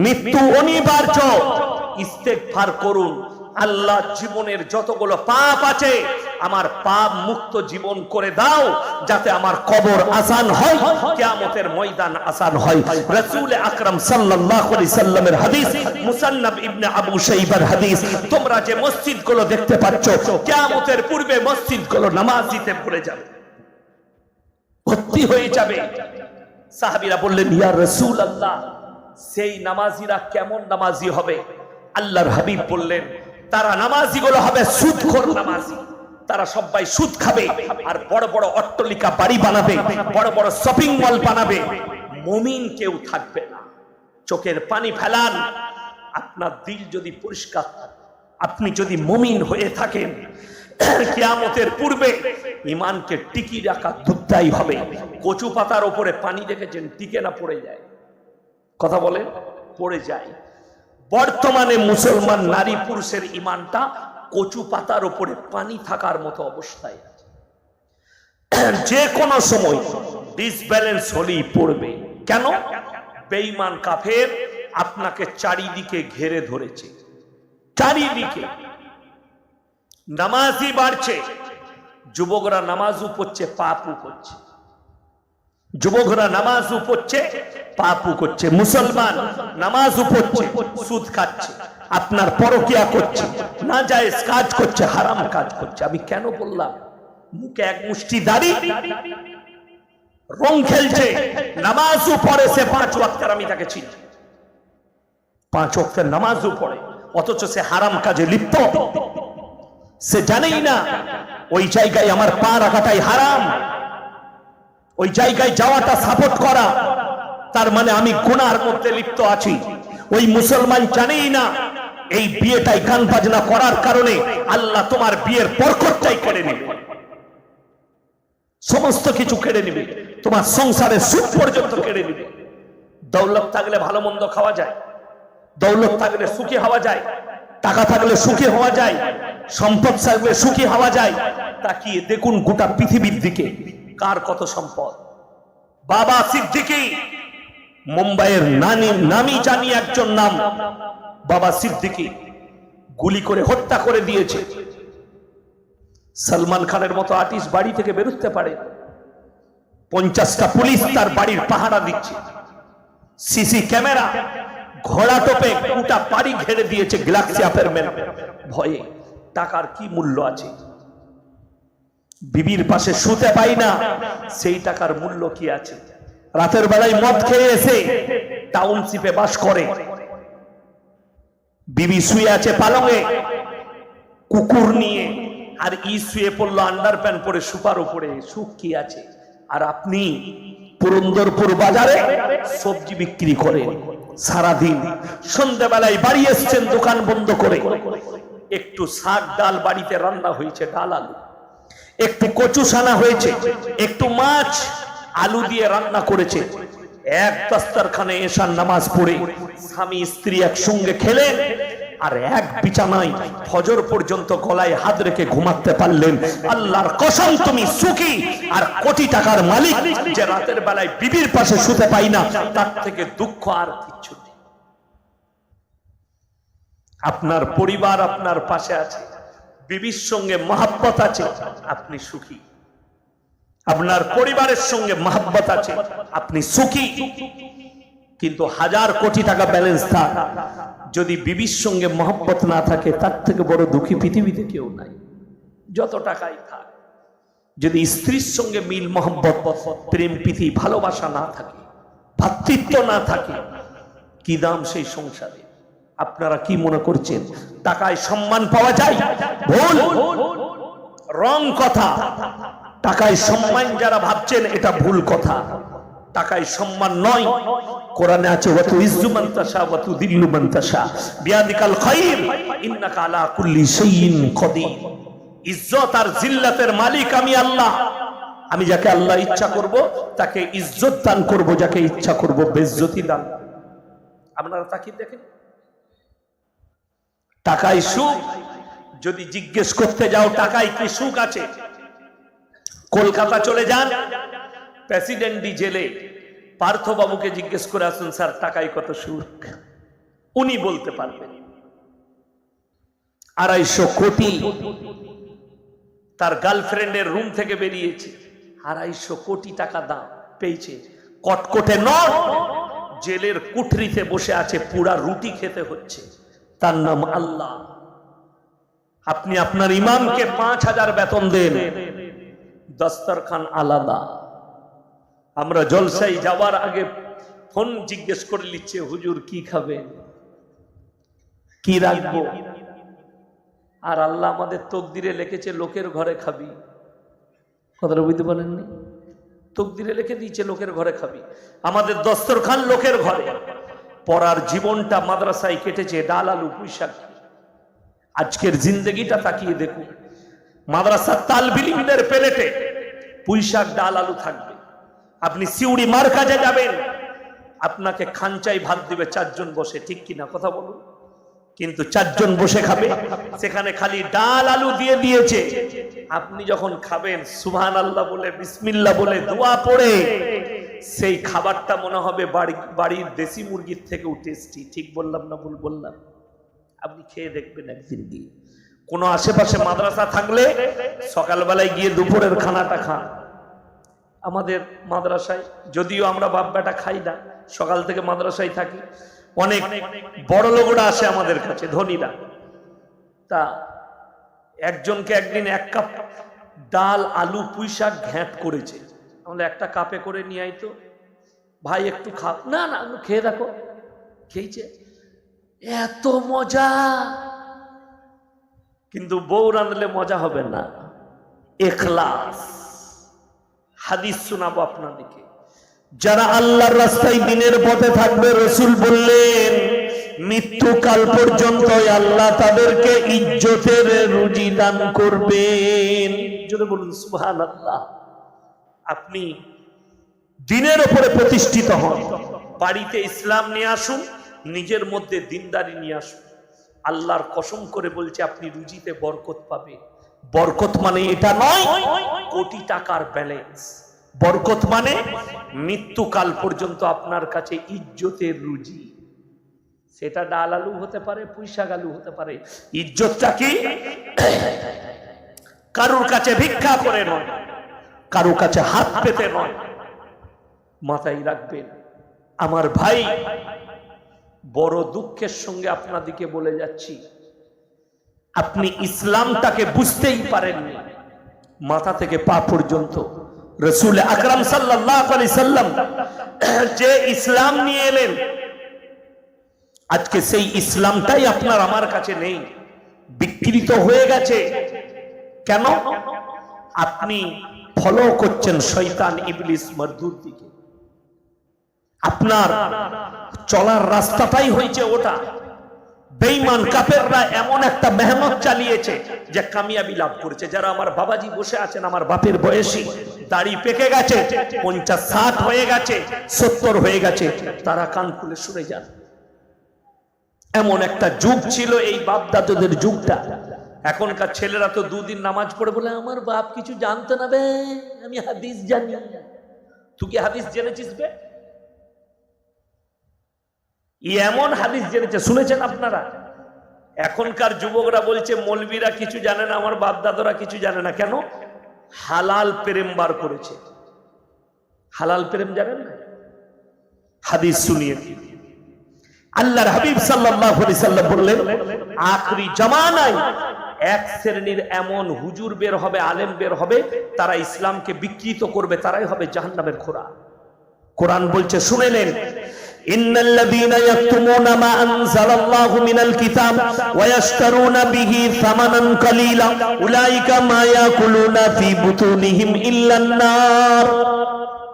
মৃত্যু অনিবার্য, ইস্তেগফার করুন। আল্লাহ জীবনের যতগুলো পাপ আছে আমার পাপ মুক্ত জীবন করে দাও, যাতে আমার কবর আসান হয়, কিয়ামতের ময়দান আসান হয়। রাসূল আকরাম সাল্লাল্লাহু আলাইহি সাল্লামের হাদিস, মুসান্নাফ ইবনে আবু শাইবার হাদিস, তোমরা যে মসজিদগুলো দেখতে পাচ্ছ, কিয়ামতের পূর্বে মসজিদগুলো নামাজিতে ভরে যাবে, ভর্তি হয়ে যাবে। সাহাবীরা বললেন, ইয়া রাসূলুল্লাহ, সেই নামাজিরা কেমন নামাজি হবে? আল্লাহর হাবিব বললেন, তারা নামাজিগুলো হবে সুদখোর নামাজি, তারা সবাই সুদ খাবে আর বড় বড় অট্টালিকা বাড়ি বানাবে, বড় বড় শপিং মল বানাবে, মুমিন কেউ থাকবে না। চোখের পানি ফেলান, আপনার দিল যদি পরিষ্কার, আপনি যদি মুমিন হয়ে থাকেন, কিয়ামতের পূর্বে ঈমানকে টিকিয়ে রাখা দুটাই হবে। কচু পাতার উপরে পানি দেখেছেন, টিকে না পড়ে যায়? কথা বলেন, পড়ে যায়। বর্তমানে মুসলমান নারী পুরুষের ঈমানটা কচু পাতার উপরে পানি থাকার মতো অবস্থায় আছে, যে কোনো সময় ডিসব্যালেন্স হলেই পড়বে। কেন? বেঈমান কাফের আপনাকে চারিদিকে ঘিরে ধরেছে, চারিদিকে। নামাজি বাড়ছে, যুবকরা নামাজও পড়ছে, পাপও করছে, যুবকরা নামাজও পড়ছে, পাপও করছে। মুসলমান নামাজও পড়ছে, সুদ খাচ্ছে, আপনার পরকিয়া করছে, নাজায়েজ কাজ করছে, হারাম কাজ করছে। আমি কেন বললাম? মুখে এক মুষ্টি দাড়ি, রং খেলছে, নামাজও পড়ে, সে 5 ওয়াক্তের, আমি তাকে চিনি, 5 ওয়াক্তের নামাজও পড়ে, অথচ সে হারাম কাজে লিপ্ত। সে জানেই না ওই জায়গায় আমার পা রাখাটাই হারাম, ওই জায়গায় যাওয়াটা সাপোর্ট করা তার মানে আমি গুনার মধ্যে লিপ্ত আছি। ওই মুসলমান জানেই না এই বিয়েটাই গান বাজনা করার কারণে আল্লাহ তোমার বিয়ের বরকতটাই কেড়ে নেবে, সমস্ত কিছু কেড়ে নেবে, তোমার সংসারের সুখ পর্যন্ত কেড়ে নেবে। দৌলত থাকলে ভালো মন্দ খাওয়া যায়, দৌলত থাকলে সুখী হওয়া যায়, টাকা থাকলে সুখী হওয়া যায়, সম্পদ থাকলে সুখী হওয়া যায়। তাকিয়ে দেখুন গোটা পৃথিবীর দিকে কার কত সম্পদ। বাবা সিদ্দিকী, মুম্বাইয়ের নামি জানি একজন নাম, বাবা সিদ্দিকী গুলি করে হত্যা করে দিয়েছে। সলমান খানের মতো আর্টিস্ট বাড়ি থেকে বেরোতে পারে, 50টা পুলিশ তার বাড়ির পাহারা দিচ্ছে, সিসি ক্যামেরা, ঘোড়া টোপে গোটা বাড়ি ঘেরে দিয়েছে গ্যালাক্সি অ্যাপার্টমেন্ট ভয়ে। টাকার কি মূল্য আছে? বিবির পাশে শুতে পাই না, সেই টাকার মূল্য কি আছে? রাতের বেলায় মদ খেয়ে এসে টাউনশিপে বাস করে, বিবি শুয়ে আছে পালঙে কুকুর নিয়ে, আর ই শুয়ে পড়লো আন্ডারপ্যান্ট পরে সুপার উপরে। সুখ কি আছে? আর আপনি পুরন্দরপুর বাজারে সবজি বিক্রি করে সারাদিন, সন্ধ্যাবেলায় বাড়ি এসছেন দোকান বন্ধ করে, একটু শাক ডাল বাড়িতে রান্না হয়েছে, ডাল আলু, একটু কচু সানা হয়েছে, একটু মাছ আলু দিয়ে রান্না করেছে, এক দস্তরখানে এশার নামাজ পড়ে স্বামী স্ত্রী একসঙ্গে খেলেন, আর এক বিছানায় ফজর পর্যন্ত গলায় হাত রেখে ঘুমাতে পারলেন। আল্লাহর কসম তুমি সুখী আর কোটি টাকার মালিক। যে রাতের বেলায় বিবির পাশে শুতে পাই না, তার থেকে দুঃখ আর কিচ্ছু নেই। আপনার পরিবার আপনার পাশে আছে, বিবির সঙ্গে মহব্বত আছে, আপনি সুখী। আপনার পরিবারের সঙ্গে মহব্বত আছে, আপনি সুখী। কিন্তু 1000 কোটি টাকা ব্যালেন্স থাক, যদি বিবির সঙ্গে মহব্বত না থাকে, তার থেকে বড় দুঃখী পৃথিবীতে কেউ নাই। যত টাকাই থাক, যদি স্ত্রীর সঙ্গে মিল মহব্বত, প্রেম প্রীতি ভালোবাসা না থাকে, ভাতৃত্ব না থাকে, কি দাম সেই সংসারে? আপনারা কি মনে করছেন টাকায় সম্মান পাওয়া যায়? ভুল, রং কথা। টাকায় সম্মান যারা ভাবছেন, এটা ভুল কথা। টাকায় সম্মান নয়। কোরআনে আছে ওয়া তুইজ্জু মান তাশা ওয়া তুযিল্লু মান তাশা বিয়াদিকাল খায়র ইন্নাকা আলা কুল্লি শাইইন কাদির। ইজ্জত আর জিল্লাতের মালিক আমি আল্লাহ। আমি যাকে আল্লাহ ইচ্ছা করব তাকে ইজ্জত দান করব, যাকে ইচ্ছা করব বেইজ্জতি দান। আপনারা তাকিয়ে দেখেন, টাকায় সুখ যদি জিজ্ঞেস করতে যাও টাকায় কি সুখ আছে, কলকাতা চলে যান, প্রেসিডেন্টি জেলে পার্থবাবুকে জিজ্ঞেস করে আসুন, স্যার টাকায় কত সুখ, উনি বলতে পারবেন। 250 কোটি তার গার্লফ্রেন্ডের রুম থেকে বেরিয়েছে, 250 কোটি টাকা দাম পেয়েছে, কটকটে নোট, জেলের কুঠরিতে বসে আছে, পুরা রুটি খেতে হচ্ছে, তার নাম আল্লাহ। আপনি আপনার ইমামকে 5000 বেতন দেন, দস্তরখান আলাদা। আমরা জলসায় যাওয়ার আগে ফোন জিজ্ঞেস করে নিচ্ছে, হুজুর কি খাবেন, কি রাখবো। আর আল্লাহ আমাদের তকদিরে লিখেছে লোকের ঘরে খাবি। কথাটা বুঝতে পারেননি? তকদিরে লিখে দিয়েছে লোকের ঘরে খাবি। আমাদের দস্তরখান লোকের ঘরে। পড়ার জীবনটা মাদ্রাসায় কেটেছে, ডাল আলু পুঁইশাক। আজকের জিন্দগিটা তাকিয়ে দেখুন, মাদ্রাসার তালবিল ইলমের প্লেটে পুঁইশাক ডাল আলু থাকবে। আপনি সিউড়ি মার কাজে যাবেন, আপনাকে খাঞ্চাই ভাত দিবে 4 জন বসে, ঠিক কিনা কথা বলুন? কিন্তু 4 জন বসে খাবে, সেখানে খালি ডাল আলু দিয়ে দিয়েছে। আপনি যখন খাবেন সুবহানাল্লাহ বলে, বিসমিল্লাহ বলে, দোয়া পড়ে, সেই খাবারটা মনে হবে বাড়ির দেশি মুরগির থেকেও টেস্টি। ঠিক বললাম না ভুল বললাম? আপনি খেয়ে দেখবেন একদিন গিয়ে। কোনো আশেপাশে মাদ্রাসা থাকলে সকালবেলায় গিয়ে দুপুরের খানাটা খান। আমাদের মাদ্রাসায়, যদিও আমরা বাপ বেটা খাই না, সকাল থেকে মাদ্রাসায় থাকি, অনেক বড় লোকরা আসে আমাদের কাছে, ধনীরা। তা একজনকে একদিন 1 কাপ ডাল আলু পুঁইশাক ঘ্যাঁট করেছে, আমাদের একটা কাপে করে নিয়ে আইতো, ভাই একটু খাও। না না খেয়ে দেখো। খেয়েছে, এত মজা। কিন্তু বউ রাঁধলে মজা হবে না। ইখলাস। হাদিস শোনাবো আপনাদেরকে, যারা আল্লাহর রাস্তায় দিনের পথে থাকবে, রাসূল বললেন মৃত্যুকাল পর্যন্ত আল্লাহ তাদেরকে ইজ্জতের রুজি দান করবেন। জোরে বলুন সুবহানাল্লাহ। আপনি দিনের উপরে প্রতিষ্ঠিত হন, বাড়িতে ইসলাম নিয়ে আসুন, নিজের মধ্যে দিনদারি নিয়ে আসুন। আল্লাহর কসম করে বলছে আপনি রুজিতে বরকত পাবে। বরকত মানে এটা নয় কোটি টাকার ব্যালেন্স। বরকত মানে মৃত্যুকাল পর্যন্ত আপনার কাছে ইজ্জতের রুজি। সেটা ডাল আলু হতে পারে, পুঁইশাক আলু হতে পারে। ইজ্জতটা কি? কারুর কাছে ভিক্ষা করে নয়, কারুর কাছে হাত পেতে নয়। মাথায় রাখবেন আমার ভাই, বড় দুঃখের সঙ্গে আপনাদেরকে বলে যাচ্ছি, আপনি ইসলামটাকে বুঝতেই পারেননি মাথা থেকে পা পর্যন্ত। রাসূল আকরাম সাল্লাল্লাহু আলাইহি সাল্লাম যে ইসলাম নিয়ে এলেন, আজকে সেই ইসলামটাই আপনার আমার কাছে নেই, বিকৃত হয়ে গেছে। কেন? আপনি ফলো করছেন শয়তান ইবলিস মরদুদ দিকে। আপনার চলার রাস্তাটাই হয়েছে ওটা। বেঈমান কাফেররা এমন একটা মেহনত চালিয়েছে যে কামিয়াবি লাভ করেছে। যারা আমার বাবাজি বসে আছেন, আমার বাপের বয়সী, দাড়ি পেকে গেছে, 50-60 হয়ে গেছে, 70 হয়ে গেছে, তারা কান খুলে শুনে যান। এমন একটা যুগ ছিল এই বাপ দাদুদের যুগটা। এখনকার ছেলেরা তো 2 দিন নামাজ পড়ে বলে আমার বাপ কিছু জানতো না বে, আমি হাদিস জানি। তুই কি হাদিস জেনেছিস বে? এমন হাদিস জেনেছে, শুনেছেন আপনারা? এখনকার যুবকরা বলছে মৌলবীরা কিছু জানে না, আমার বাপ দাদুরা কিছু জানে না। কেন? হালাল প্রেম বার করেছে। হালাল প্রেম জানেন না? হাদিস শুনিয়ে আল্লাহর হাবিব সাল্লাল্লাহু আলাইহি সাল্লাম বললেন, আখরি জামানায় এক শ্রেণীর এমন হুজুর বের হবে, আলেম বের হবে, তারা ইসলামকে বিকৃত করবে, তারাই হবে জাহান্নামের খোরা। কোরআন বলছে, শুনে নেন, ইন্নাল্লাযীনা ইয়াকতুমুনা মা আনজালাল্লাহু মিনাল কিতাব ওয়া ইয়াশতারুনা বিহি সামানান কালীলা উলাইকা মা ইয়াকুলুনা ফি বুতুনিহিম ইল্লান নার।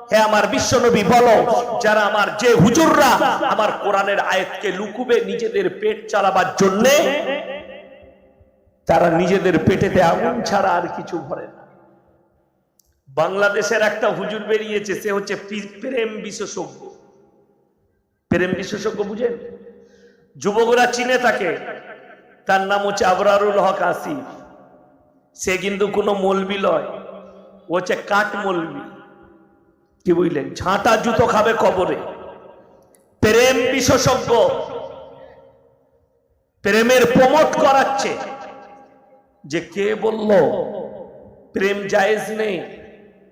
হে আমার বিশ্বনবী বলো, যারা আমার যে হুজুররা আমার কোরআনের আয়াতকে লুকুবে নিজেদের পেট চালাবার জন্য, তারা নিজেদের পেটেতে আগুন ছাড়া আর কিছু ভরে না। বাংলাদেশের একটা হুজুর বেরিয়েছে, সে হচ্ছে প্রেম বিশেষজ্ঞ। প্রেম বিশেষজ্ঞ বুঝেন? যুবকরা চিনে থাকে, তার নাম হচ্ছে আবরারুল হক আসিফ। সে কিন্তু কোনো মৌলবি লয়, ও হচ্ছে কাঠ মৌলবি। কি বুঝলেন? ঝাঁটা জুতো খাবে কবরে। প্রেম বিশেষজ্ঞ, প্রেমের প্রমোট করাচ্ছে। যে কে বলল প্রেম জায়েজ নেই?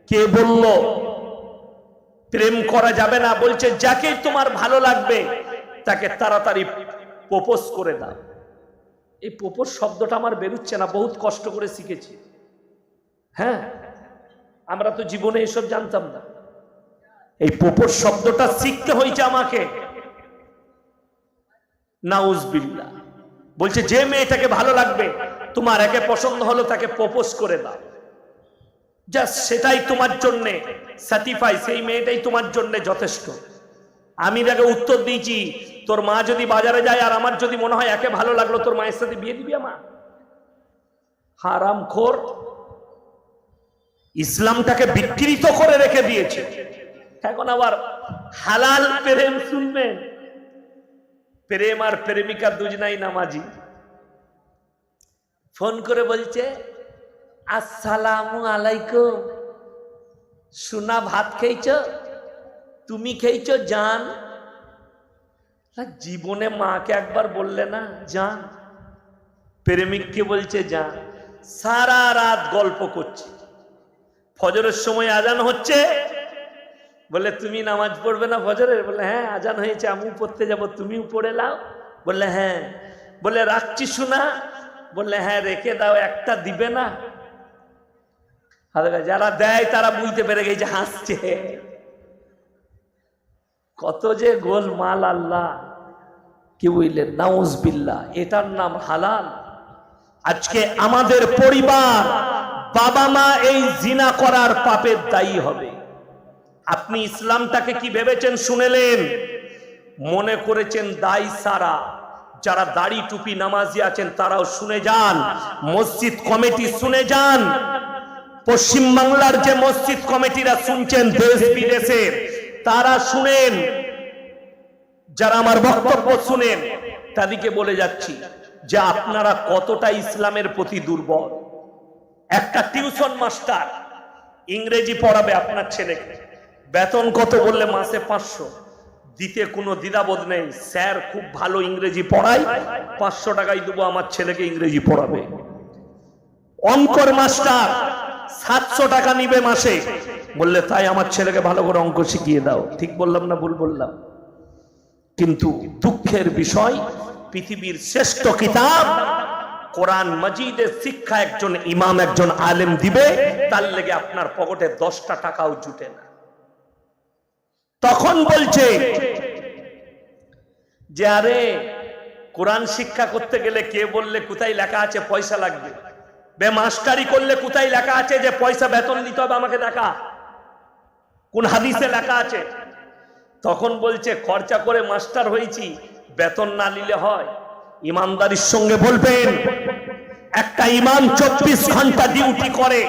কে বলল প্রেম করা যাবে না? বলছে যাকে তোমার ভালো লাগবে তাকে তাড়াতাড়ি প্রপোজ করে দাও। এই প্রপোজ শব্দটা আমার বেরুচ্ছে না, বহুত কষ্ট করে শিখেছি। হ্যাঁ, আমরা তো জীবনে এসব জানতাম না। এই প্রপোজ শব্দটা শিখতে হয়েছে আমাকে। নাউজবিল্লাহ। বলছে যে মেয়েটাকে ভালো লাগবে, তোমার একে পছন্দ হলো, তাকে প্রপোজ করে দাও। জাস্ট সেটাই তোমার জন্য সার্টিফাই, সেই মেয়েটাই তোমার জন্য যথেষ্ট। আমি তাকে উত্তর দিয়েছি, তোর মা যদি বাজারে যায় আর আমার যদি মনে হয় একে ভালো লাগলো, তোর মায়ের সাথে বিয়ে দিবি আমার? হারামখোর। ইসলামটাকে বিকৃত করে রেখে দিয়েছে। এখন আবার হালাল প্রেম শুনবেন। প্রেম আর প্রেমিকা দুজনাই নামাজি। ফোন করে বলছে আসসালামু আলাইকুম, সোনা ভাত খেয়েছ? তুমি খেয়েছ জান? জীবনে মাকে একবার বললে না জান? প্রেমিককে বলছে জান। সারা রাত গল্প করছে। ফজরের সময় আজান হচ্ছে, বলে তুমি নামাজ পড়বে না ফজরের? বলে হ্যাঁ, আজান হয়েছে, আমিও পড়তে যাব, তুমিও পড়ে নাও। বললে হ্যাঁ। বলে রাখছি শোনা? বললে হ্যাঁ রেখে দাও, একটা দিবে না? যারা দেয় তারা বুঝতে পেরে গেছে, হাসছে। কত যে গোলমাল! আল্লাহ, কি বুঝলেন? নাউজুবিল্লাহ। এটার নাম হালাল। আজকে আমাদের পরিবার, বাবা মা এই জিনা করার পাপের দায়ী হবে। আপনি ইসলামটাকে কি ভেবেছেন শুনেলেন? মনে করেছেন দায়ী সারা। যারা দাড়ি টুপি নামাজি আছেন তারাও শুনে যান, মসজিদ কমিটি শুনে যান। পশ্চিম বাংলার যে মসজিদ কমিটিরা শুনছেন দেশ বিদেশের, তারা শুনেন। যারা আমার বক্তব্য শুনেন তাদেরকে বলে যাচ্ছি যে আপনারা কতটা ইসলামের প্রতি দুর্বল। একটা টিউশন মাস্টার ইংরেজি পড়াবে আপনার ছেলেকে, বেতন কত বললে মাসে 500 দিতে কোনো দ্বিধাবোধ নেই। স্যার খুব ভালো ইংরেজি পড়ায়, 500 টাকাই দেবো, আমার ছেলেকে ইংরেজি পড়াবে। অঙ্কর মাস্টার 700 টাকা নিবে মাসে, বললে তাই আমার ছেলেকে ভালো করে অঙ্ক শিখিয়ে দাও। ঠিক বললাম না ভুল বললাম? কিন্তু দুঃখের বিষয়, পৃথিবীর শ্রেষ্ঠ কিতাব কোরআন মাজিদের শিক্ষা একজন ইমাম, একজন আলেম দিবে, তার লেগে আপনার পকেটে 10টা টাকাও জুটে না। তখন বলছে যে আরে কোরআন শিক্ষা করতে গেলে কে বললে কোথায় লেখা আছে পয়সা লাগবে? বে মাস্টারি করলে কোথায় লেখা আছে যে পয়সা বেতন দিতে হবে? আমাকে দেখা কোন হাদিসে লেখা আছে? তখন বলছে খরচা করে মাস্টার হয়েছি, বেতন না নিলে হয়? ইমানদারির সঙ্গে বলবেন, একটা ইমাম 24 ঘন্টা ডিউটি করে,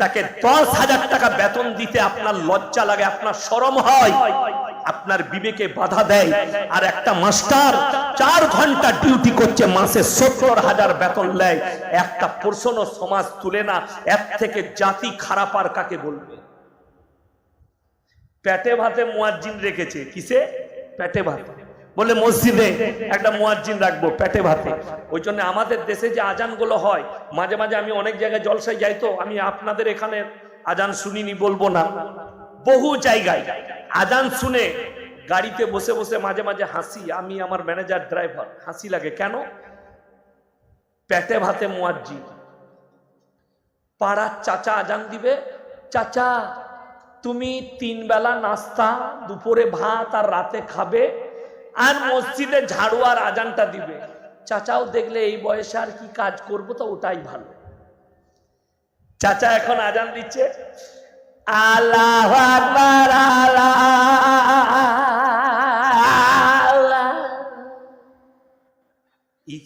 তাকে 10,000 টাকা বেতন দিতে আপনার লজ্জা লাগে, আপনার শরম হয়, আপনার বিবেকে বাধা দেয়। আর একটা মাস্টার 4 ঘন্টা ডিউটি করছে, মাসে 70,000 বেতন নেয়। একটা প্রশ্ন সমাজ তুলে না, এর থেকে জাতি খারাপ আর কাকে বলবে? পেটে ভাতে মুয়াজ্জিন রেখেছে। কিসে? পেটে ভাতে। বলে মসজিদে একটা মুয়াজ্জিন রাখবো পেটে ভাতে। ওই জন্য আমাদের দেশে যে আজানগুলো হয়, মাঝে মাঝে আমি অনেক জায়গায় জলসায় যাই, তো আমি আপনাদের এখানে আজান শুনিনি বলবো না, বহু জায়গায় আজান শুনে গাড়িতে বসে বসে মাঝে মাঝে হাসি। আমি, আমার ম্যানেজার, ড্রাইভার, হাসি লাগে। কেন? পেটে ভাতে মুয়াজ্জিন। পাড়ার চাচা আজান দিবে, চাচা তুমি 3 বেলা নাস্তা, দুপুরে ভাত আর রাতে খাবে, আর মসজিদে ঝাড়ু আর আজানটা দিবে। চাচাও দেখলে এই বয়সে আর কি কাজ করবো, তো ওটাই ভালো। চাচা এখন আজান দিচ্ছে, আল্লাহু আকবার, আল্লাহ।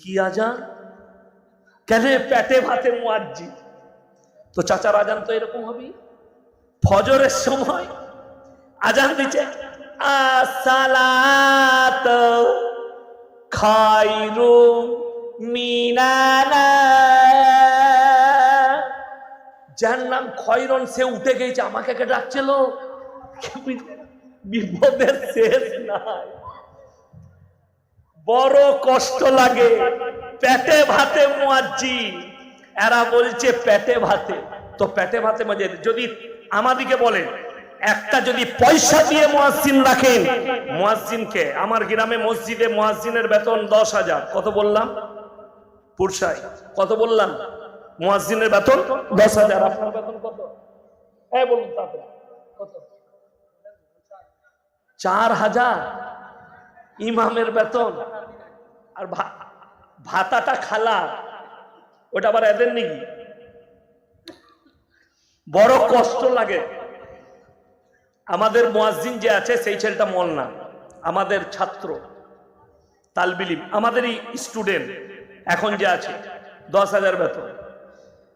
কি আজান? কেন? পেটে ভাতে মুয়াজ্জিন। তো চাচার আজান তো এরকম হবে। ফজরের সময় আজান দিচ্ছে, আসসালাতু খায়রুম মিনান নাওম। যার নাম খয়রন, সে উঠে গেছে, আমাকে কে ডাকছিল? বিপদের শেষ নাই। বড় কষ্ট লাগে। পেটে ভাতে মুয়াজ্জিন, এরা বলছে পেটে ভাতে। তো পেটে ভাতে মানে যদি আমাদিকে বলেন, একটা যদি পয়সা দিয়ে মুয়াজ্জিন রাখেন, মুয়াজ্জিনকে আমার গ্রামে মসজিদে মুয়াজ্জিনের বেতন 10,000। কত বললাম? পুরসাই কত বললাম? মুয়াজ্জিনের বেতন 10,000। আপনার বেতন কত? হ্যাঁ বলুন তাড়াতাড়ি। কত? 4,000 ইমামের বেতন। আর ভাতাটা খালা, ওটা আবার এদের নাকি? বড় কষ্ট লাগে। আমাদের মুয়াজ্জিন যে আছে সেই ছেলেটা মোল্লা, আমাদের ছাত্র তালবিলিম, আমাদেরই স্টুডেন্ট এখন যে আছে, 10,000 বেতন।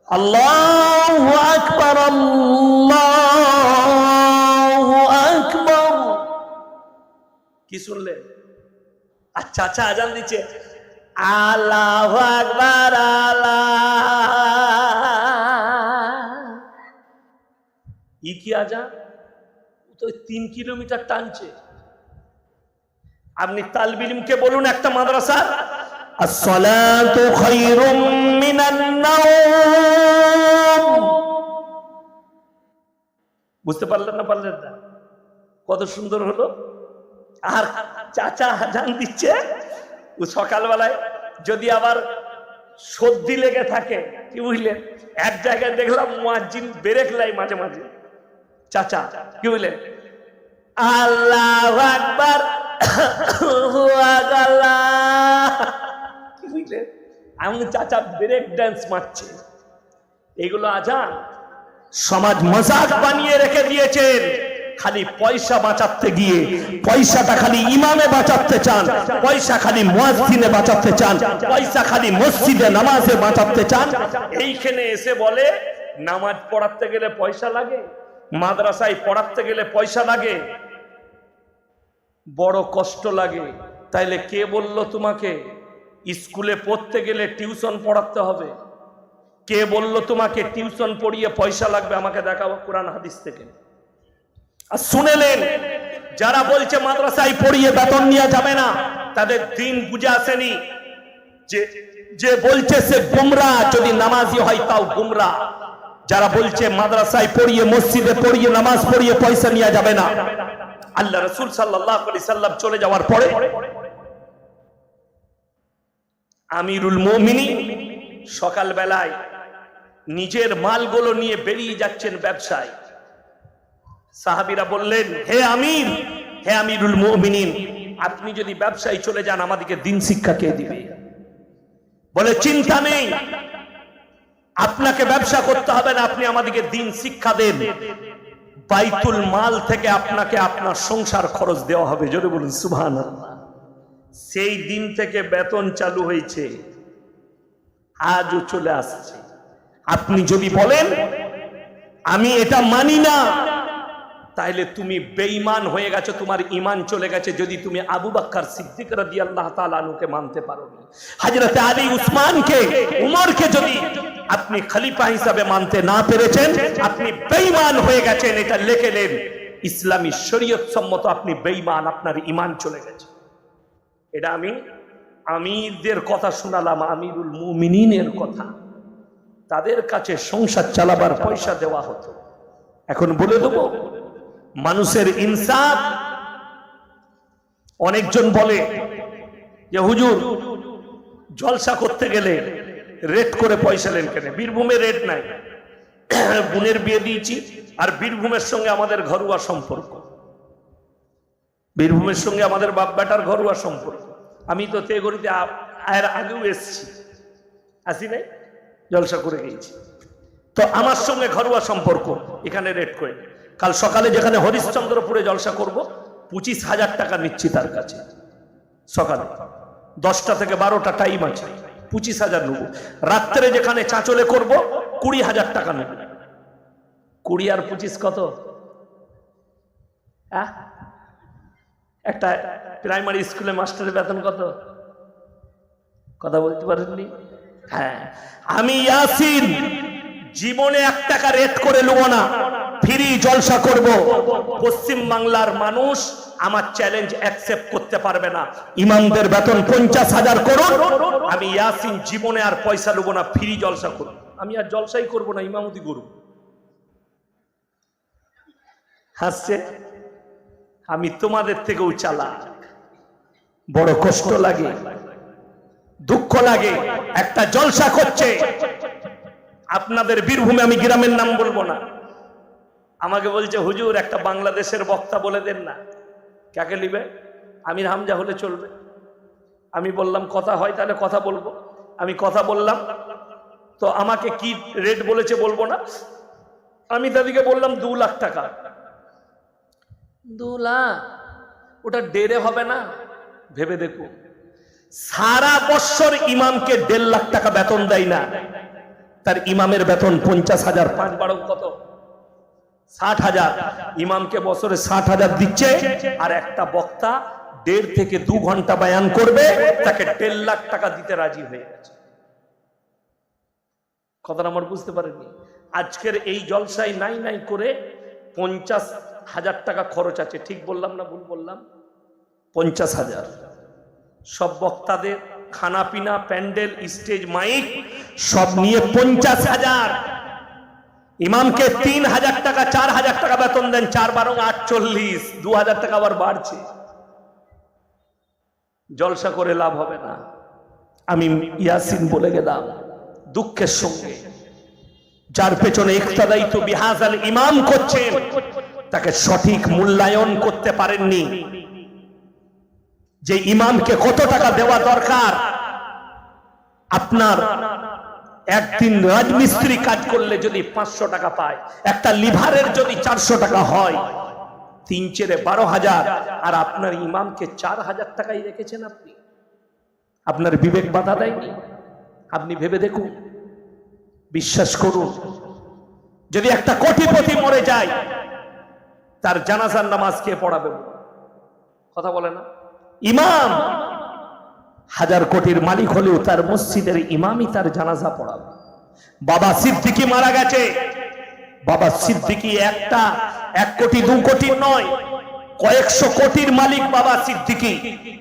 আল্লাহু আকবার, আল্লাহু আকবার। কি শুনলেন? আর চাচা আজান দিচ্ছে, আল্লাহু আকবার, আল্লাহ। কি আজান? তো 3 কিলোমিটার টানছে। আপনি তালবিলিমকে বলুন একটা মাদ্রাসা, আসসালাতু খায়রুম মিনান নাওম। বুঝতে পারলেন না? পারলেন না? কত সুন্দর হলো। আর চাচা আজান দিচ্ছে, ও সকালবেলায় যদি আবার সর্দি লেগে থাকে, কি বুঝলেন, এক জায়গায় দেখলাম মুয়াজ্জিন ব্রেক লাই মাঝে মাঝে। চাচা কি বুঝলেন, আল্লাহু আকবার, কি বুঝলেন, এমন চাচা ব্রেক ডান্স মারছে। এগুলো আজান সমাজ মজাক বানিয়ে রেখে দিয়েছেন। খালি পয়সা বাঁচাতে গিয়ে, পয়সাটা খালি ইমামে বাঁচাতে চান, পয়সা খালি মুয়াজ্জিনে বাঁচাতে চান, পয়সা খালি মসজিদে নামাজে বাঁচাতে চান। এইখানে এসে বলে নামাজ পড়াতে গেলে পয়সা লাগে, মাদ্রাসায় পড়াতে গেলে পয়সা লাগে। বড় কষ্ট লাগে। তাইলে কে বলল তোমাকে স্কুলে পড়তে গেলে টিউশন পড়াতে হবে? কে বলল তোমাকে টিউশন পড়িয়ে পয়সা লাগবে? আমাকে দেখাবো কোরআন হাদিস থেকে। আর শুনেলেন, যারা বলছে মাদ্রাসায় পড়িয়ে বেতন নেওয়া যাবে না, তাদের দিন বুঝে আসেনি। যে বলছে সে গুমরা, যদি নামাজি হয় তাও গুমরা। যারা বলছে মাদ্রাসায় পড়িয়ে, মসজিদে পড়িয়ে, নামাজ পড়িয়ে পয়সা নেওয়া যাবে না, আল্লাহ রাসূল সাল্লাল্লাহু আলাইহি সাল্লাম চলে যাওয়ার পরে আমিরুল মুমিনিন সকালবেলায় নিজের মালগুলো নিয়ে বেরিয়ে যাচ্ছেন ব্যবসায়। সাহাবীরা বললেন, হে আমির, হে আমিরুল মুমিনিন, আপনি যদি ব্যবসায় চলে যান, আমাদেরকে দিন শিক্ষা কে দিবে? বলে, চিন্তা নেই, আপনাকে ব্যবসা করতে হবে না, আপনি আমাদেরকে দিন শিক্ষা দেন, বাইতুল মাল থেকে আপনাকে আপনার সংসার খরচ দেওয়া হবে। জোরে বলুন সুবহানাল্লাহ। সেই দিন থেকে বেতন চালু হয়েছে, আজও চলে আসছে। আপনি যদি বলেন আমি এটা মানি না, তাইলে তুমি বেঈমান হয়ে গেছো, তোমার ঈমান চলে গেছে। যদি তুমি আবু বকর সিদ্দিক রাদিয়াল্লাহু তাআলা আনহুকে মানতে পারো, হযরত আলী, উসমানকে, উমরকে যদি আপনি খলিফা হিসাবে মানতে না পেরেছেন, আপনি বেঈমান হয়ে গেছেন। এটা লিখে নেন, ইসলামী শরীয়ত সম্মত আপনি বেঈমান, আপনার ঈমান চলে গেছে। এটা আমি আমিরদের কথা শোনালাম, আমিরুল মুমিনিনের কথা। তাদের কাছে সংসার চালাবার পয়সা দেওয়া হতো। এখন বলে দেবো মানুষের ইনসাফ। অনেকজন বলে যে হুজুর জলসা করতে গেলে রেট করে পয়সা নেন কেন? বীরভূমে রেট নাই। বোনের বিয়ে দিয়েছি, আর বীরভূমের সঙ্গে আমাদের ঘরোয়া সম্পর্ক, বীরভূমের সঙ্গে আমাদের বাপ বেটার ঘরোয়া সম্পর্ক। আমি তো তেগরিতে এর আগেও এসছি, আসি নাই, জলসা করে গিয়েছি। তো আমার সঙ্গে ঘরোয়া সম্পর্ক, এখানে রেট করে কাল সকালে যেখানে হরিশ্চন্দ্রপুরে জলসা করব 25,000 টাকা নিচ্ছি তার কাছে। সকালে 10টা থেকে 12টা টাইম আছে, 25,000 নেব। রাত্রে যেখানে চাঁচলে করব 20,000 টাকা নেব। 20 আর 25 কত? একটা প্রাইমারি স্কুলে মাস্টারের বেতন কত? কথা বলতে পারেননি? হ্যাঁ, আমি ইয়াসিন জীবনে 1 টাকা রেট করে নেব না, ফ্রি জলসা করব। পশ্চিম বাংলার মানুষ আমার চ্যালেঞ্জ অ্যাকসেপ্ট করতে পারবে না। ইমামদের বেতন 50,000 করুন, আমি ইয়াসিন জীবনে আর পয়সা নেব না, ফ্রি জলসা করব। আমি আর জলসাই করব না, ইমামতি করব। হাসছে? আমি তোমাদের থেকেও চালাক। বড় কষ্ট লাগে, দুঃখ লাগে। একটা জলসা করছে আপনাদের বীরভূমে, আমি গ্রামের নাম বলবো না, আমাকে বলছে হুজুর একটা বাংলাদেশের বক্তা বলে দেন না। কাকে নিবে? আমির হামজা হলে চলবে। আমি বললাম কথা হয় তাহলে কথা বলবো। আমি কথা বললাম, তো আমাকে কি রেট বলেছে বলবো না। আমি তাদেরকে বললাম 2 লাখ টাকা। 2 লাখ? ওটা ডেরে হবে না? ভেবে দেখো, সারা বছর ইমামকে 1.5 লাখ টাকা বেতন দেয় না, তার ইমামের বেতন 50,000। 5 কত? 60,000। ইমামকে বছরে 60,000 দিচ্ছে, আর একটা বক্তা 1.5 থেকে 2 ঘন্টা বয়ান করবে, তাকে 1.5 লাখ টাকা দিতে রাজি হয়ে গেছে। কথাটা আমার বুঝতে পারেনি? আজকের এই জলসায় নাই নাই করে 50,000 টাকা খরচ আছে। ঠিক বললাম না ভুল বললাম? 50,000। সব বক্তাদের খানা পিনা, প্যান্ডেল, স্টেজ, মাইক সব নিয়ে 50,000। ইমামকে 3,000 টাকা 4,000 টাকা বেতন দেন, 4 বারং 48, 2,000 টাকা আবার বাড়ছে। জলসা করে লাভ হবে না। আমি ইয়াসিন বলে গেলাম দুঃখের সঙ্গে। যার পেছনে ইক্তাদাই তো বিহাজাল ইমাম করছেন, তাকে সঠিক মূল্যায়ন করতে পারেননি। যে ইমামকে কত টাকা দেওয়া দরকার, আপনার একদিন রাজমিস্ত্রি কাজ করলে যদি 500 টাকা পায়, একটা লিভারের যদি 400 টাকা হয়, 3 × 12,000, আর আপনার ইমামকে 4,000 টাকাই রেখেছেন আপনি। আপনার বিবেক বাধা দেয়নি? আপনি ভেবে দেখুন, বিশ্বাস করুন। যদি একটা কোটিপতি মরে যায়, তার জানাজার নামাজ কে পড়াবে? কথা বলে না? ইমাম 1000 কোটির মালিক হলেও তার মসজিদের ইমামই তার জানাজা পড়াবে। বাবা সিদ্দিকী মারা গেছে, বাবা সিদ্দিকী 1 কোটি 2 কোটির নয়, কয়েকশো কোটির মালিক বাবা সিদ্দিকী,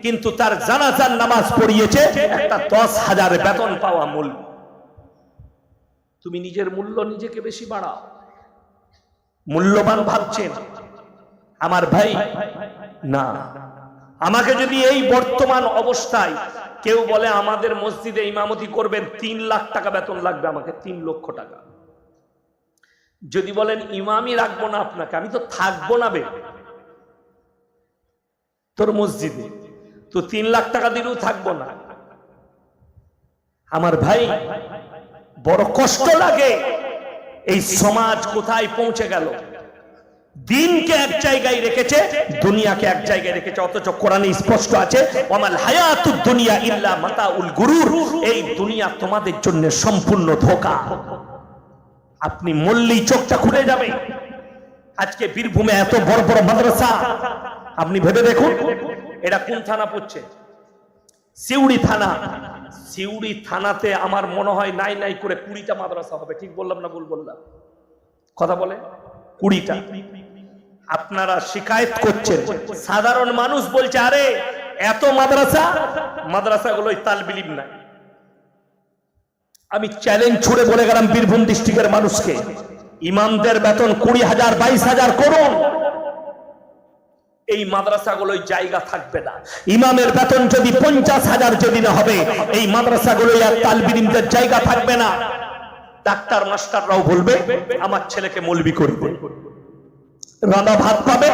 কিন্তু তার জানাজার নামাজ পড়িয়েছে একটা 10,000 বেতন পাওয়া মূল্য। তুমি নিজের মূল্য নিজেকে বেশি বাড়াও, মূল্যবান ভাবছেন আমার ভাই না। আমাকে যদি এই বর্তমান অবস্থায় কেউ বলে আমাদের মসজিদে ইমামতি করবেন, 3 লাখ টাকা বেতন লাগবে আমাকে, 3 লক্ষ টাকা। যদি বলেন ইমামই রাখবো না আপনাকে, আমি তো থাকবো না বে তোর মসজিদে, তো 3 লাখ টাকা দিলেও থাকবো না। আমার ভাই বড় কষ্ট লাগে। এই সমাজ কোথায় পৌঁছে গেল? দিনকে এক জায়গায় রেখেছে, দুনিয়াকে এক জায়গায় রেখেছে। অথচ কোরআনে স্পষ্ট আছে, ওয়ামাল হায়াতুদ দুনিয়া ইল্লা মাতাউল গুরুর। এই দুনিয়া তোমাদের জন্য সম্পূর্ণ ধোঁকা। আপনি মরলেই চোখটা খুলে যাবে। আজকে বীরভূমে এত বড় বড় মাদ্রাসা, আপনি ভেবে দেখুন এটা কোন থানা পড়ছে? সিউড়ি থানা। সিউড়ি থানাতে আমার মনে হয় নাই নাই করে 20টা মাদ্রাসা হবে। ঠিক বললাম না ভুল বললাম? কথা বলে 20টা। আপনারা শিকায়ত করছেন, সাধারণ মানুষ বলছে আরে এত মাদ্রাসা, মাদ্রাসাগুলোই তালবিলিম নাই। আমি চ্যালেঞ্জ ছুড়ে বলে গেলাম বীরভূম ডিস্ট্রিক্টের মানুষকে, ইমামদের বেতন 20,000 22,000 করুন। এই মাদ্রাসাগুলোই জায়গা থাকবে না। ইমামের বেতন যদি 50,000 যদি না হবে, এই মাদ্রাসাগুলোই আর তালবিলিমদের জায়গা থাকবে না। ডাক্তার মাস্টাররাও বলবে আমার ছেলেকে মৌলবি করবে। রান্না ভাত পাবে,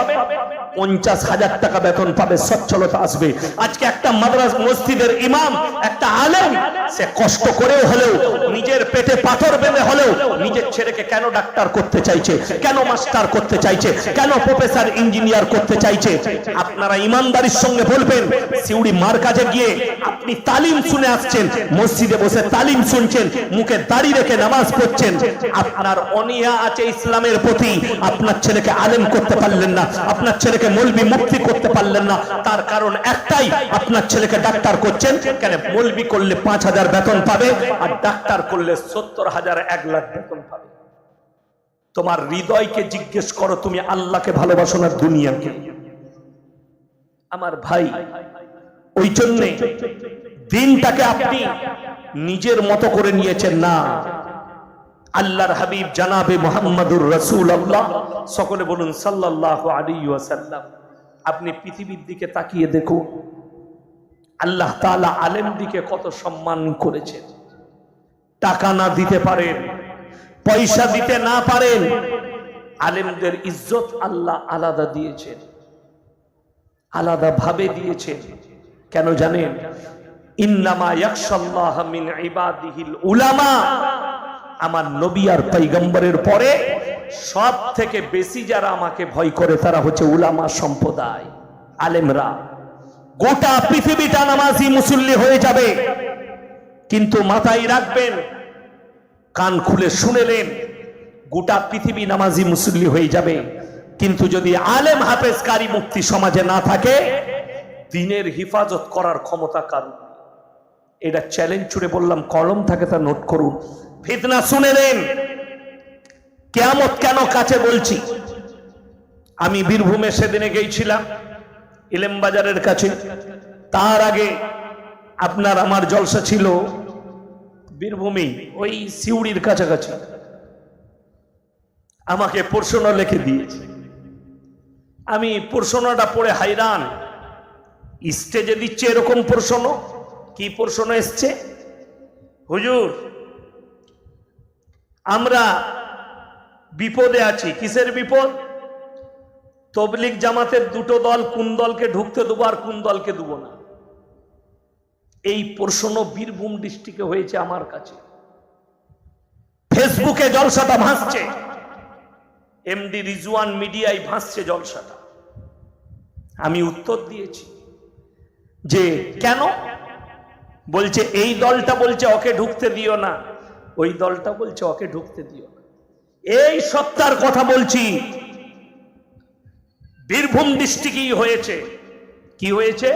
50,000 টাকা বেতন পাবে, সচ্ছলতা আসবে। আজকে একটা মাদ্রাসা মসজিদের ইমাম, একটা আলেম, সে কষ্ট করেও হলেও, নিজের পেটে পাথর বেঁধে হলেও নিজের ছেলেকে কেন ডাক্তার করতে চাইছে, কেন মাস্টার করতে চাইছে, কেন প্রফেসর ইঞ্জিনিয়ার করতে চাইছে? আপনারা ইমানদারির সঙ্গে বলবেন, সিউড়ি মার কাছে গিয়ে আপনি তালিম শুনে আসছেন, মসজিদে বসে তালিম শুনছেন, মুখে দাড়ি রেখে নামাজ পড়ছেন, আপনার অনিয়া আছে ইসলামের প্রতি, আপনার ছেলেকে আলেম করতে পারলেন না, আপনার ছেলেকে মৌলবি মুফতি করতে পারলেন না। তার কারণ একটাই, আপনার ছেলেকে ডাক্তার করছেন কেন? মৌলবি করলে 5,000 বেতন পাবে, আর ডাক্তার করলে 70,000 1 লাখ বেতন পাবে। তোমার হৃদয়কে জিজ্ঞেস করো, তুমি আল্লাহকে ভালোবাসো না দুনিয়াকে? আমার ভাই, ওই জন্যে দিনটাকে আপনি নিজের মতো করে নিয়েছেন না। আল্লাহর হাবিব জানাবে মুহাম্মাদুর রাসূলুল্লাহ, সকলে বলুন সাল্লাল্লাহু আলাইহি ওয়াসাল্লাম। আপনি পৃথিবীর দিকে তাকিয়ে দেখুন, আল্লাহ তাআলা আলেম দিকে কত সম্মান করেছেন। টাকা না দিতে পারেন, পয়সা দিতে না পারেন, আলেমদের ইজ্জত আল্লাহ আলাদা দিয়েছেন, আলাদা ভাবে দিয়েছেন। কেন জানেন? ইন্নামা ইয়াখশাল্লাহ মিন ইবাদিহিল উলামা। আমার নবী আর পয়গম্বরের পরে সব থেকে বেশি যারা আমাকে ভয় করে তারা হচ্ছে উলামা সম্প্রদায়, আলেমরা। গোটা পৃথিবীটা নামাজি মুসল্লি হয়ে যাবে, কিন্তু মাথায় রাখবেন, কান খুলে শুনেলেন, গোটা পৃথিবী নামাজি মুসল্লি হয়ে যাবে, কিন্তু যদি আলেম হাফেজ কারি মুফতি সমাজে না থাকে, দ্বীনের হিফাজত করার ক্ষমতা কারণ। এটা চ্যালেঞ্জ ছুড়ে বললাম, কলম থাকে তা নোট করুন। ফিতনা শুনে নেন, কিয়ামত কেন কাছে বলছি। আমি বীরভূমে সেদিনে গিয়েছিলাম, ইলেম বাজারের কাছে। তার আগে আপনার আমার জলসা ছিল বীরভূমি, ওই সিউড়ির কাছাকাছি। আমাকে প্রশ্ন লিখে দিয়েছে, আমি প্রশ্নটা পড়ে হাইরান। স্টেজে দিচ্ছে এরকম প্রশ্ন। কি প্রশ্ন এসছে? হুজুর, আমরা বিপদে আছি। কিসের বিপদ? তবলিগ জামাতের দুটো দল, কোন দলকে ঢুকতে দেবো আর কোন দলকে দেবো না। এই প্রশ্ন বীরভূম ডিস্ট্রিক্টে হয়েছে আমার কাছে। ফেসবুকে জলসাটা ভাসছে, এমডি রিজওয়ান মিডিয়ায় ভাসছে জলসাটা। আমি উত্তর দিয়েছি যে কেন? বলছে এই দলটা বলছে ওকে ঢুকতে দিও না, ওই দলটা বলছে ওকে ঢুকতে দিও না। এই সপ্তাহের কথা বলছি, বীরভূম ডিস্ট্রিক্টই হয়েছে। কি হয়েছে?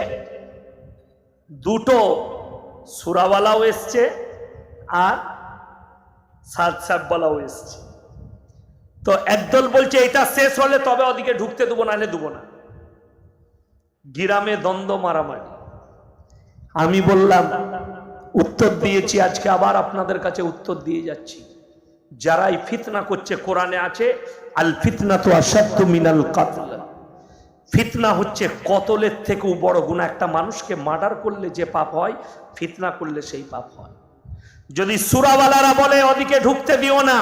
দুটো সুরাওয়ালাও এসছে আর সাতসাবওয়ালাও এসছে। তো একদল বলছে এটা শেষ হলে তবে ওদিকে ঢুকতে দেবো, নাহলে দেবো না। গ্রামে দ্বন্দ্ব, মারামারি। আমি বললাম, উত্তর দিয়েছি, আজকে আবার আপনাদের কাছে উত্তর দিয়ে যাচ্ছি। যারাই ফিতনা করছে, কোরআনে আছে আল ফিতনাতু আশাদ্দু মিনাল কাতল। ফিতনা হচ্ছে কতলের থেকেও বড় গুনাহ। একটা মানুষকে মার্ডার করলে যে পাপ হয়, ফিতনা করলে সেই পাপ হয়। যদি সুরাওয়ালারা বলে ওদিকে ঢুকতে দিও না,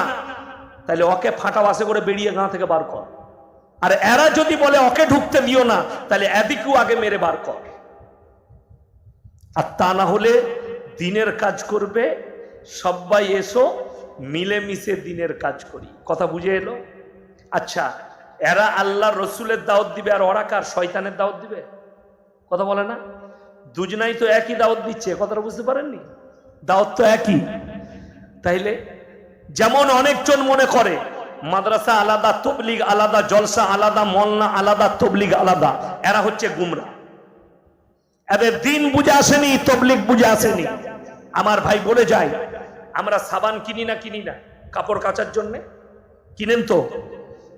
তাহলে ওকে ফাটা বাসে করে বেরিয়ে গাঁ থেকে বার কর। আর এরা যদি বলে ওকে ঢুকতে দিও না, তাহলে এদিকেও আগে মেরে বার কর। আর তা না হলে দিনের কাজ করবে, সবাই এসো মিলেমিশে দিনের কাজ করি। কথা বুঝে এলো? আচ্ছা, এরা আল্লাহ রসুলের দাওয়াত দিবে আর ওরা কার? শয়তানের দাওয়াত দিবে। কথা বলে না? দুজনাই তো একই দাওয়াত দিচ্ছে। কথাটা বুঝতে পারেননি? দাওয়াত তো একই। তাইলে যেমন অনেকজন মনে করে মাদ্রাসা আলাদা, তবলিগ আলাদা, জলসা আলাদা, মোল্লা আলাদা, তবলিগ আলাদা, এরা হচ্ছে গুমরা। এদের দিন বুঝে আসেনি, তবলিগ বুঝে আসেনি। আমার ভাই বলে যায়, আমরা সাবান কিনি না কাপড় কাচার জন্য? কিনেন তো?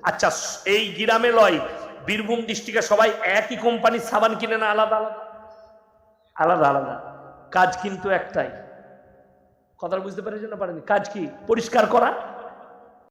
আচ্ছা, এই গ্রামে লয়, বীরভূম ডিস্ট্রিক্টে সবাই একই কোম্পানির সাবান কিনে না? আলাদা আলাদা, আলাদা আলাদা। কাজ কিন্তু একটাই। কথা বুঝতে পেরেছেন না পারেনি? কাজ কি? পরিষ্কার করা।